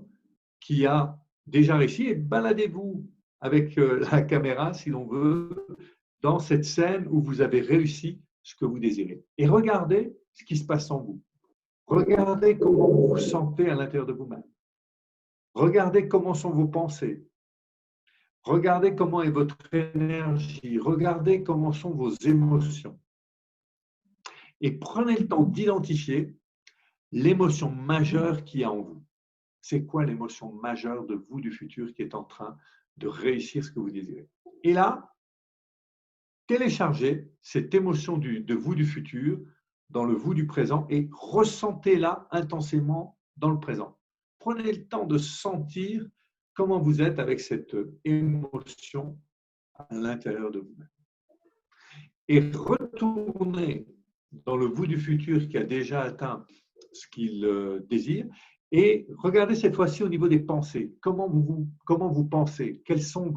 qui a déjà réussi et baladez-vous avec la caméra, si l'on veut, dans cette scène où vous avez réussi ce que vous désirez. Et regardez ce qui se passe en vous. Regardez comment vous vous sentez à l'intérieur de vous-même. Regardez comment sont vos pensées. Regardez comment est votre énergie. Regardez comment sont vos émotions. Et prenez le temps d'identifier l'émotion majeure qu'il y a en vous. C'est quoi l'émotion majeure de vous du futur qui est en train de réussir ce que vous désirez? Et là, téléchargez cette émotion de vous du futur dans le vous du présent et ressentez-la intensément dans le présent. Prenez le temps de sentir comment vous êtes avec cette émotion à l'intérieur de vous-même. Et retournez dans le vous du futur qui a déjà atteint ce qu'il désire et regardez cette fois-ci au niveau des pensées. Comment vous pensez? Quelles sont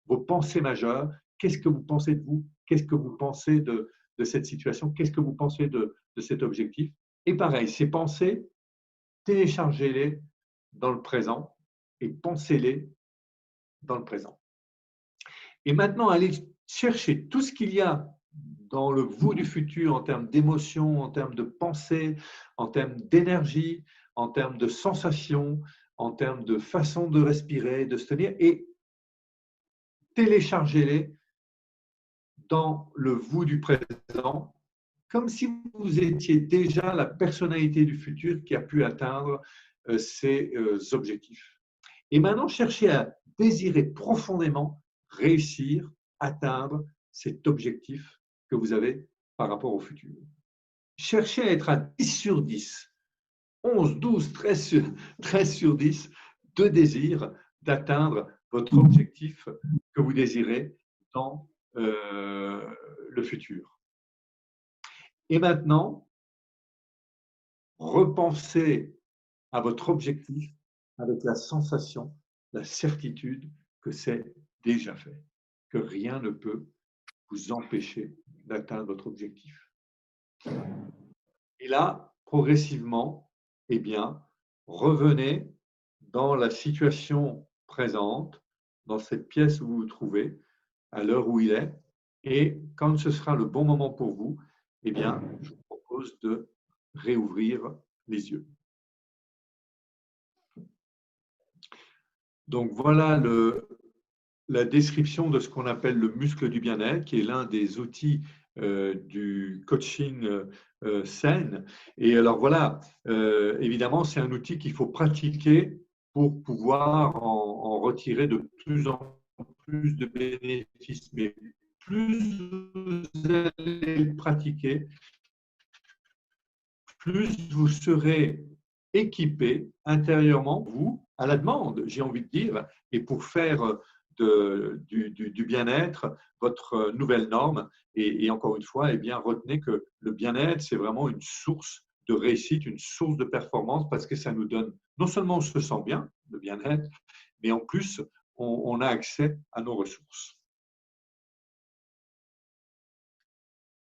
vos pensées majeures? Qu'est-ce que vous pensez de vous? Qu'est-ce que vous pensez de cette situation? Qu'est-ce que vous pensez de cet objectif? Et pareil, ces pensées, téléchargez-les dans le présent et pensez-les dans le présent. Et maintenant, allez chercher tout ce qu'il y a dans le vous du futur en termes d'émotions, en termes de pensée, en termes d'énergie, en termes de sensations, en termes de façon de respirer, de se tenir, et téléchargez-les dans le vous du présent, comme si vous étiez déjà la personnalité du futur qui a pu atteindre ces objectifs. Et maintenant, cherchez à désirer profondément réussir, atteindre cet objectif que vous avez par rapport au futur. Cherchez à être à 10 sur 10, 11, 12, 13 sur 10 de désir d'atteindre votre objectif que vous désirez dans le futur. Et maintenant, repensez à votre objectif avec la sensation, la certitude que c'est déjà fait, que rien ne peut vous empêcher d'atteindre votre objectif. Et là, progressivement, eh bien, revenez dans la situation présente, dans cette pièce où vous vous trouvez, à l'heure où il est, et quand ce sera le bon moment pour vous, eh bien, je vous propose de réouvrir les yeux. Donc voilà la description de ce qu'on appelle le muscle du bien-être, qui est l'un des outils du coaching sain. Et alors voilà, évidemment, c'est un outil qu'il faut pratiquer pour pouvoir en retirer de plus en plus de bénéfices. Mais plus vous allez le pratiquer, plus vous serez équipé intérieurement, vous, à la demande, j'ai envie de dire, et pour faire du bien-être votre nouvelle norme. Et encore une fois, eh bien, retenez que le bien-être, c'est vraiment une source de réussite, une source de performance, parce que ça nous donne, non seulement on se sent bien, le bien-être, mais en plus, on a accès à nos ressources.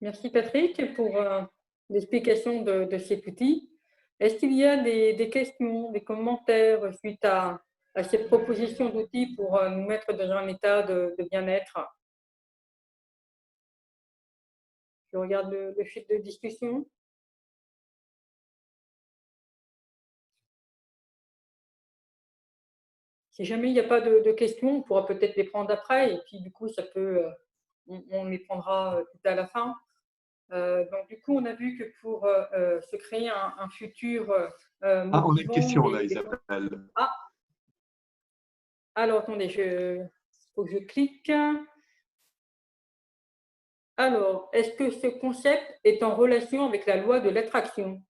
Merci Patrick pour l'explication de cet outil. Est-ce qu'il y a des questions, des commentaires suite à cette proposition d'outils pour nous mettre dans un état de bien-être? Je regarde le fil de discussion. Si jamais il n'y a pas de questions, on pourra peut-être les prendre après et puis du coup, ça peut, on les prendra tout à la fin. Donc du coup, on a vu que pour se créer un futur Ah, on a une motivant question là, et Isabelle. Ah, alors attendez, il faut que je clique. Alors, est-ce que ce concept est en relation avec la loi de l'attraction?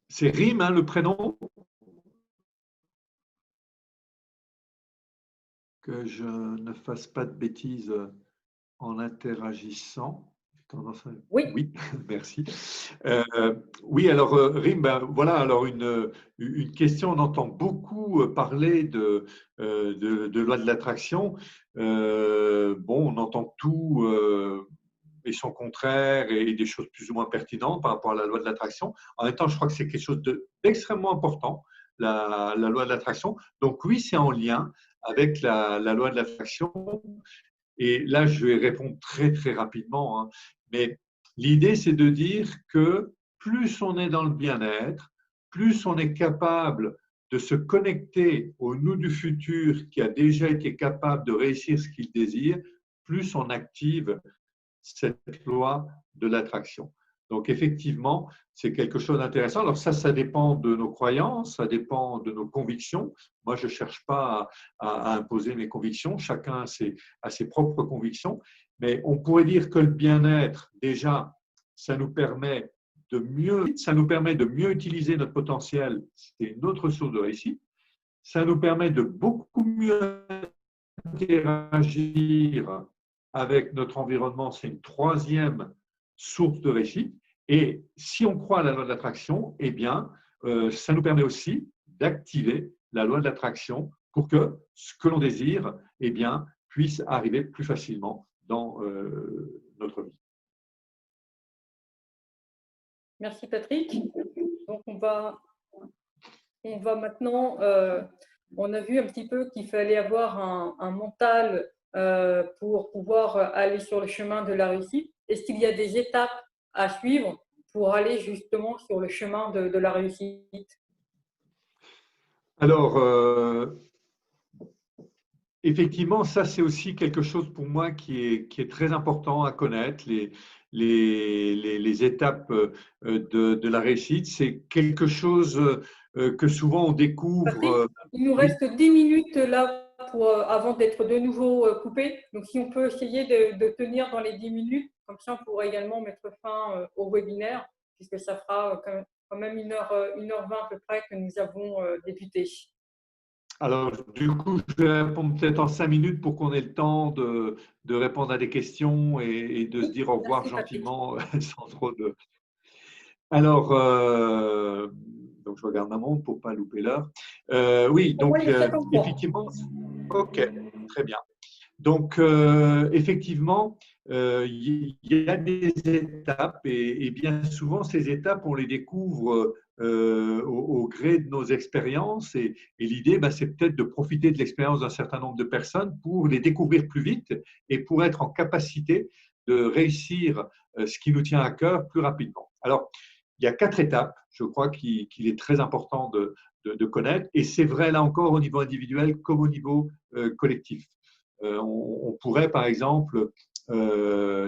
C'est Rim, hein, le prénom? Que je ne fasse pas de bêtises en interagissant. Oui. Oui, merci. Oui, alors Rim, ben, voilà, alors une question, on entend beaucoup parler de loi de l'attraction. Bon, on entend tout et son contraire et des choses plus ou moins pertinentes par rapport à la loi de l'attraction. En même temps, je crois que c'est quelque chose d'extrêmement important, la loi de l'attraction. Donc oui, c'est en lien avec la loi de l'attraction. Et là, je vais répondre très, très rapidement, hein. Mais l'idée, c'est de dire que plus on est dans le bien-être, plus on est capable de se connecter au nous du futur qui a déjà été capable de réussir ce qu'il désire, plus on active cette loi de l'attraction. Donc, effectivement, c'est quelque chose d'intéressant. Alors, ça dépend de nos croyances, ça dépend de nos convictions. Moi, je ne cherche pas à imposer mes convictions. Chacun a ses propres convictions. Mais on pourrait dire que le bien-être, déjà, ça nous permet de mieux utiliser notre potentiel. C'est une autre source de réussite. Ça nous permet de beaucoup mieux interagir avec notre environnement, c'est une troisième source de réussite. Et si on croit à la loi de l'attraction, eh bien, ça nous permet aussi d'activer la loi de l'attraction pour que ce que l'on désire, eh bien, puisse arriver plus facilement dans notre vie. Merci Patrick. Donc on va maintenant, on a vu un petit peu qu'il fallait avoir un mental pour pouvoir aller sur le chemin de la réussite? Est-ce qu'il y a des étapes à suivre pour aller justement sur le chemin de la réussite? Alors, effectivement, ça c'est aussi quelque chose pour moi qui est très important à connaître, les étapes de la réussite. C'est quelque chose que souvent on découvre. Patrick, il nous Oui. reste 10 minutes là avant d'être de nouveau coupé. Donc, si on peut essayer de tenir dans les 10 minutes, comme ça, on pourra également mettre fin au webinaire, puisque ça fera quand même 1h20 à peu près que nous avons débuté. Alors, du coup, je vais répondre peut-être en 5 minutes pour qu'on ait le temps de répondre à des questions et de se dire au revoir Merci, Patrick. gentiment sans trop de. Alors, donc je regarde ma montre pour ne pas louper l'heure. Oui, Pour moi, donc il est 53. effectivement, ok, très bien. Donc, effectivement, il y a des étapes et bien souvent, ces étapes, on les découvre au gré de nos expériences et l'idée, bah, c'est peut-être de profiter de l'expérience d'un certain nombre de personnes pour les découvrir plus vite et pour être en capacité de réussir ce qui nous tient à cœur plus rapidement. Alors, il y a 4 étapes, je crois, qu'il est très important de connaître et c'est vrai là encore au niveau individuel comme au niveau collectif. On pourrait, par exemple,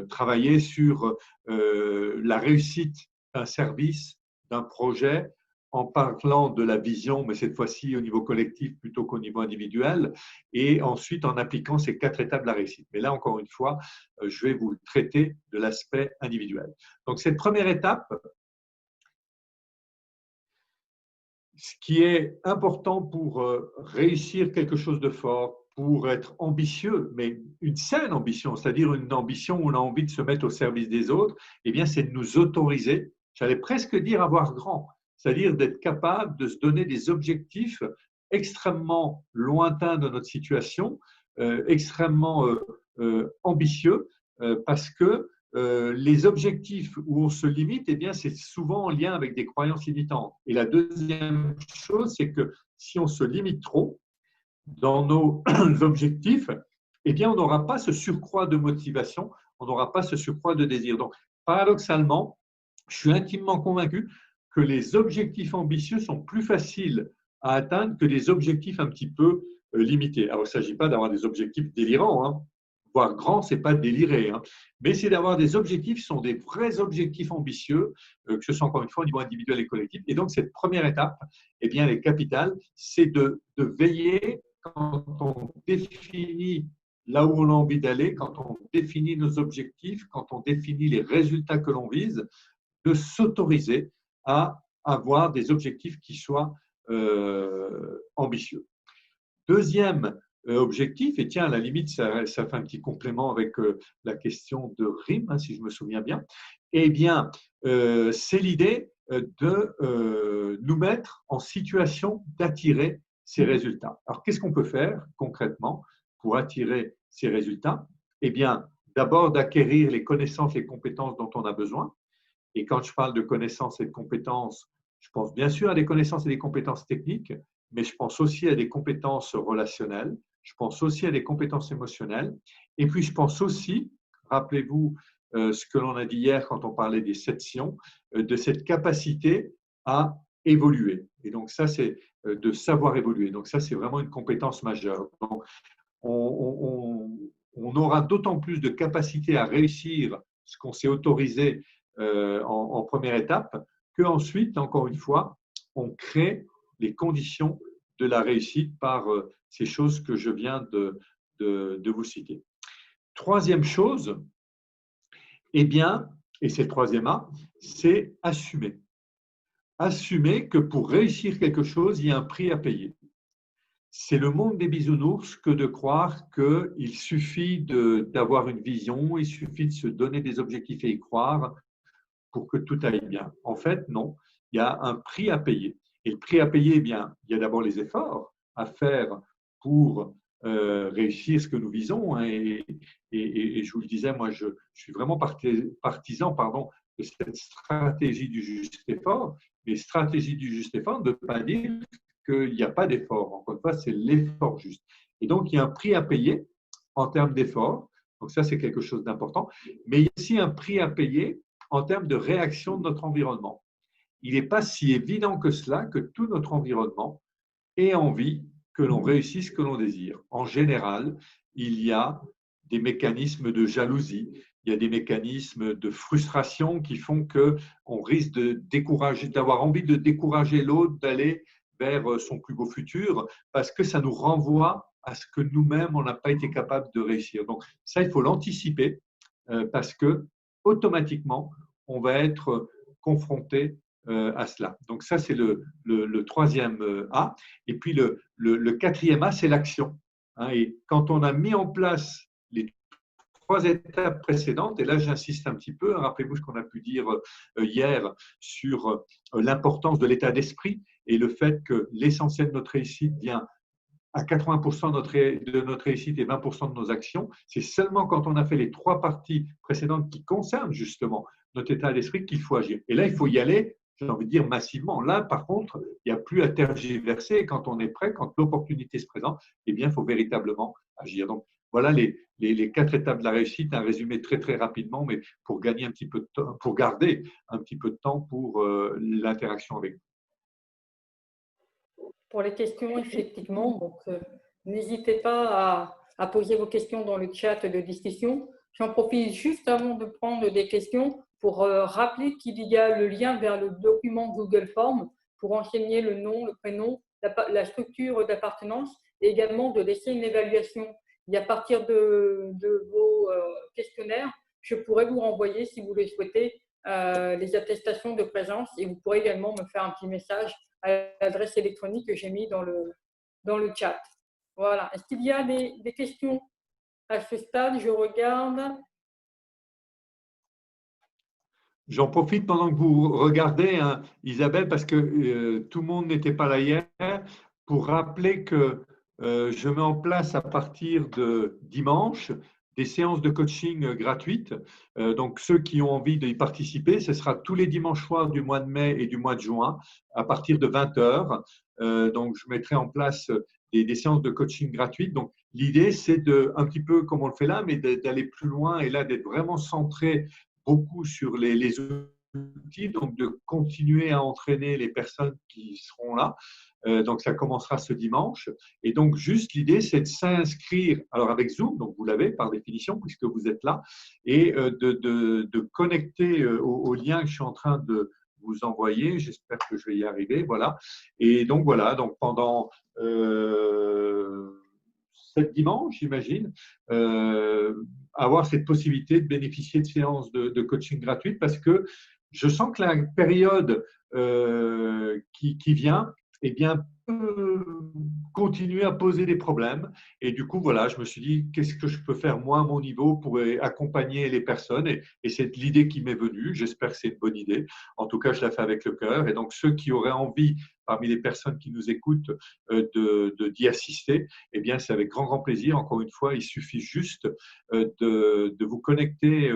travailler sur la réussite d'un service, d'un projet, en parlant de la vision, mais cette fois-ci au niveau collectif plutôt qu'au niveau individuel, et ensuite en appliquant ces 4 étapes de la réussite. Mais là, encore une fois, je vais vous traiter de l'aspect individuel. Donc, cette première étape, ce qui est important pour réussir quelque chose de fort, pour être ambitieux, mais une saine ambition, c'est-à-dire une ambition où on a envie de se mettre au service des autres, eh bien, c'est de nous autoriser, j'allais presque dire avoir grand, c'est-à-dire d'être capable de se donner des objectifs extrêmement lointains de notre situation, extrêmement ambitieux, parce que les objectifs où on se limite, eh bien, c'est souvent en lien avec des croyances limitantes. Et la deuxième chose, c'est que si on se limite trop dans nos objectifs, eh bien, on n'aura pas ce surcroît de motivation, on n'aura pas ce surcroît de désir. Donc, paradoxalement, je suis intimement convaincu que les objectifs ambitieux sont plus faciles à atteindre que des objectifs un petit peu limités. Alors, il ne s'agit pas d'avoir des objectifs délirants, hein. Voire grand, ce n'est pas délirer, hein. Mais c'est d'avoir des objectifs qui sont des vrais objectifs ambitieux, que ce soit encore une fois au niveau individuel et collectif. Et donc, cette première étape, eh bien, elle est capitale, c'est de veiller quand on définit là où on a envie d'aller, quand on définit nos objectifs, quand on définit les résultats que l'on vise, de s'autoriser à avoir des objectifs qui soient ambitieux. Deuxième objectif, et tiens, à la limite, ça fait un petit complément avec la question de rime, hein, si je me souviens bien, eh bien, c'est l'idée de nous mettre en situation d'attirer ces résultats. Alors, qu'est-ce qu'on peut faire concrètement pour attirer ces résultats? Eh bien, d'abord d'acquérir les connaissances et compétences dont on a besoin. Et quand je parle de connaissances et de compétences, je pense bien sûr à des connaissances et des compétences techniques, mais je pense aussi à des compétences relationnelles, je pense aussi à des compétences émotionnelles, et puis je pense aussi, rappelez-vous ce que l'on a dit hier quand on parlait des 7 sions, de cette capacité à évoluer. Et donc ça, c'est de savoir évoluer. Donc ça, c'est vraiment une compétence majeure. Donc, on aura d'autant plus de capacité à réussir ce qu'on s'est autorisé en première étape, qu'ensuite, encore une fois, on crée les conditions de la réussite par ces choses que je viens de vous citer. Troisième chose, eh bien, et c'est le troisième A, c'est assumer. Assumer que pour réussir quelque chose, il y a un prix à payer. C'est le monde des bisounours que de croire qu'il suffit d'avoir une vision, il suffit de se donner des objectifs et y croire pour que tout aille bien. En fait, non, il y a un prix à payer. Et le prix à payer, eh bien, il y a d'abord les efforts à faire pour réussir ce que nous visons, hein. Et je vous le disais, moi, je suis vraiment partisan de cette stratégie du juste effort. Mais stratégie du juste effort ne veut pas dire qu'il n'y a pas d'effort. Encore une fois, c'est l'effort juste. Et donc, il y a un prix à payer. en termes d'efforts. Donc ça, c'est quelque chose d'important. Mais il y a aussi un prix à payer en termes de réaction de notre environnement. Il n'est pas si évident que cela que tout notre environnement ait envie que l'on réussisse ce que l'on désire. En général, il y a des mécanismes de jalousie, il y a des mécanismes de frustration qui font qu'on risque de décourager, d'avoir envie de décourager l'autre d'aller vers son plus beau futur parce que ça nous renvoie à ce que nous-mêmes, on n'a pas été capable de réussir. Donc ça, il faut l'anticiper parce que automatiquement, on va être confronté à cela. Donc ça, c'est le troisième A. Et puis le quatrième A, c'est l'action. Hein, et quand on a mis en place les trois étapes précédentes, et là j'insiste un petit peu, rappelez-vous ce qu'on a pu dire hier sur l'importance de l'état d'esprit et le fait que l'essentiel de notre réussite vient à 80% de notre réussite et 20% de nos actions. C'est seulement quand on a fait les trois parties précédentes qui concernent justement notre état d'esprit qu'il faut agir. Et là, il faut y aller, j'ai envie de dire massivement. Là, par contre, il n'y a plus à tergiverser. Quand on est prêt, quand l'opportunité se présente, eh bien, il faut véritablement agir. Donc, voilà les quatre étapes de la réussite, un résumé très très rapidement, mais pour gagner un petit peu de temps, pour garder un petit peu de temps pour l'interaction avec vous. Pour les questions, effectivement, donc n'hésitez pas à poser vos questions dans le chat de discussion. J'en profite juste avant de prendre des questions pour rappeler qu'il y a le lien vers le document Google Form pour renseigner le nom, le prénom, la structure d'appartenance et également de laisser une évaluation. Et à partir de vos questionnaires, je pourrais vous renvoyer, si vous le souhaitez, les attestations de présence et vous pourrez également me faire un petit message à l'adresse électronique que j'ai mis dans le chat. Voilà. Est-ce qu'il y a des questions à ce stade? Je regarde. J'en profite pendant que vous regardez, hein, Isabelle, parce que tout le monde n'était pas là hier, pour rappeler que je mets en place à partir de dimanche des séances de coaching gratuites. Donc, ceux qui ont envie d'y participer, ce sera tous les dimanches soirs du mois de mai et du mois de juin, à partir de 20 heures. Donc, je mettrai en place des séances de coaching gratuites. Donc, l'idée, c'est de, un petit peu comme on le fait là, mais d'aller plus loin et là, d'être vraiment centré beaucoup sur les outils, donc de continuer à entraîner les personnes qui seront là. Donc, ça commencera ce dimanche. Et donc, juste l'idée, c'est de s'inscrire, alors avec Zoom, donc vous l'avez par définition, puisque vous êtes là, et de connecter au lien que je suis en train de vous envoyer. J'espère que je vais y arriver. Voilà. Et donc, voilà, donc pendant 7 dimanches, j'imagine, avoir cette possibilité de bénéficier de séances de coaching gratuites parce que je sens que la période qui vient, eh bien, peut continuer à poser des problèmes. Et du coup, voilà, je me suis dit, qu'est-ce que je peux faire moi à mon niveau pour accompagner les personnes? Et c'est l'idée qui m'est venue. J'espère que c'est une bonne idée. En tout cas, je la fais avec le cœur. Et donc, ceux qui auraient envie, parmi les personnes qui nous écoutent, d'y assister, eh bien, c'est avec grand, grand plaisir. Encore une fois, il suffit juste de vous connecter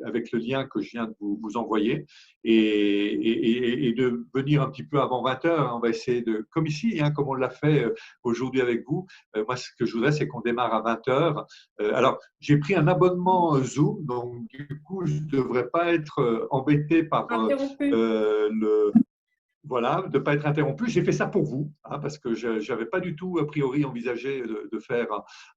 avec le lien que je viens de vous envoyer et de venir un petit peu avant 20 heures. On va essayer de, comme ici, hein, comme on l'a fait aujourd'hui avec vous. Moi, ce que je voudrais, c'est qu'on démarre à 20 heures. Alors, j'ai pris un abonnement Zoom, donc du coup, je ne devrais pas être embêté par Interrompu. le voilà, de ne pas être interrompu. J'ai fait ça pour vous, hein, parce que je n'avais pas du tout, a priori, envisagé de faire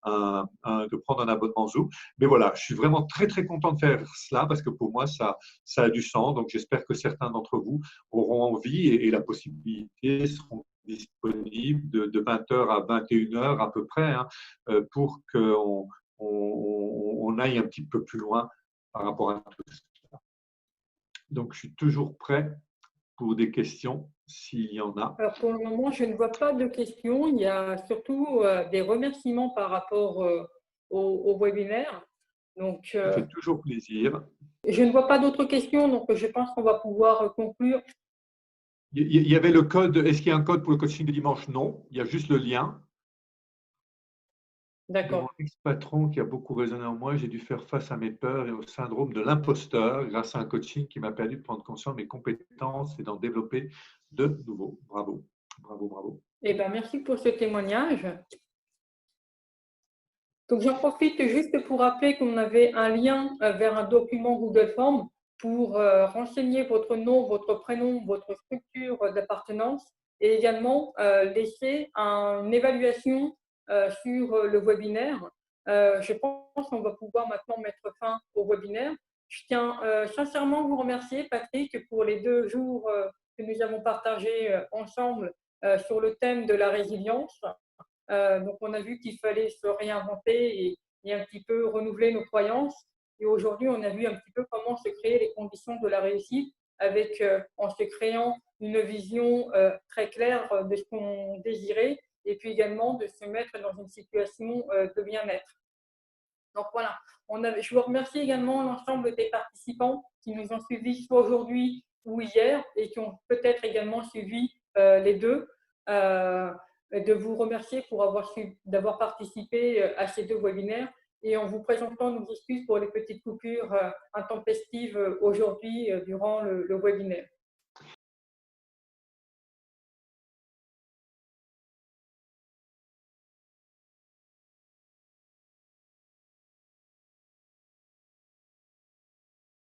de prendre un abonnement Zoom. Mais voilà, je suis vraiment très, très content de faire cela, parce que pour moi, ça a du sens. Donc, j'espère que certains d'entre vous auront envie et la possibilité seront disponibles de 20 heures à 21 heures à peu près, hein, pour qu'on aille un petit peu plus loin par rapport à tout ça. Donc, je suis toujours prêt pour des questions, s'il y en a. Alors, pour le moment, je ne vois pas de questions. Il y a surtout des remerciements par rapport au webinaire. Donc, Ça fait toujours plaisir. je ne vois pas d'autres questions, donc je pense qu'on va pouvoir conclure. Il y avait le code. Est-ce qu'il y a un code pour le coaching de dimanche? Non. Il y a juste le lien. De mon D'accord. ex-patron qui a beaucoup résonné en moi, j'ai dû faire face à mes peurs et au syndrome de l'imposteur grâce à un coaching qui m'a permis de prendre conscience de mes compétences et d'en développer de nouveaux. Bravo, bravo, bravo. Eh bien, merci pour ce témoignage. Donc, j'en profite juste pour rappeler qu'on avait un lien vers un document Google Form pour renseigner votre nom, votre prénom, votre structure d'appartenance et également laisser une évaluation sur le webinaire. Je pense qu'on va pouvoir maintenant mettre fin au webinaire. Je tiens sincèrement à vous remercier, Patrick, pour les 2 jours que nous avons partagés ensemble sur le thème de la résilience. Donc, on a vu qu'il fallait se réinventer et un petit peu renouveler nos croyances. Et aujourd'hui, on a vu un petit peu comment se créer les conditions de la réussite avec, en se créant une vision très claire de ce qu'on désirait et puis également de se mettre dans une situation de bien-être. Donc voilà, je vous remercie également l'ensemble des participants qui nous ont suivis soit aujourd'hui ou hier et qui ont peut-être également suivi les deux. De vous remercier d'avoir participé à ces 2 webinaires et en vous présentant nos excuses pour les petites coupures intempestives aujourd'hui durant le webinaire.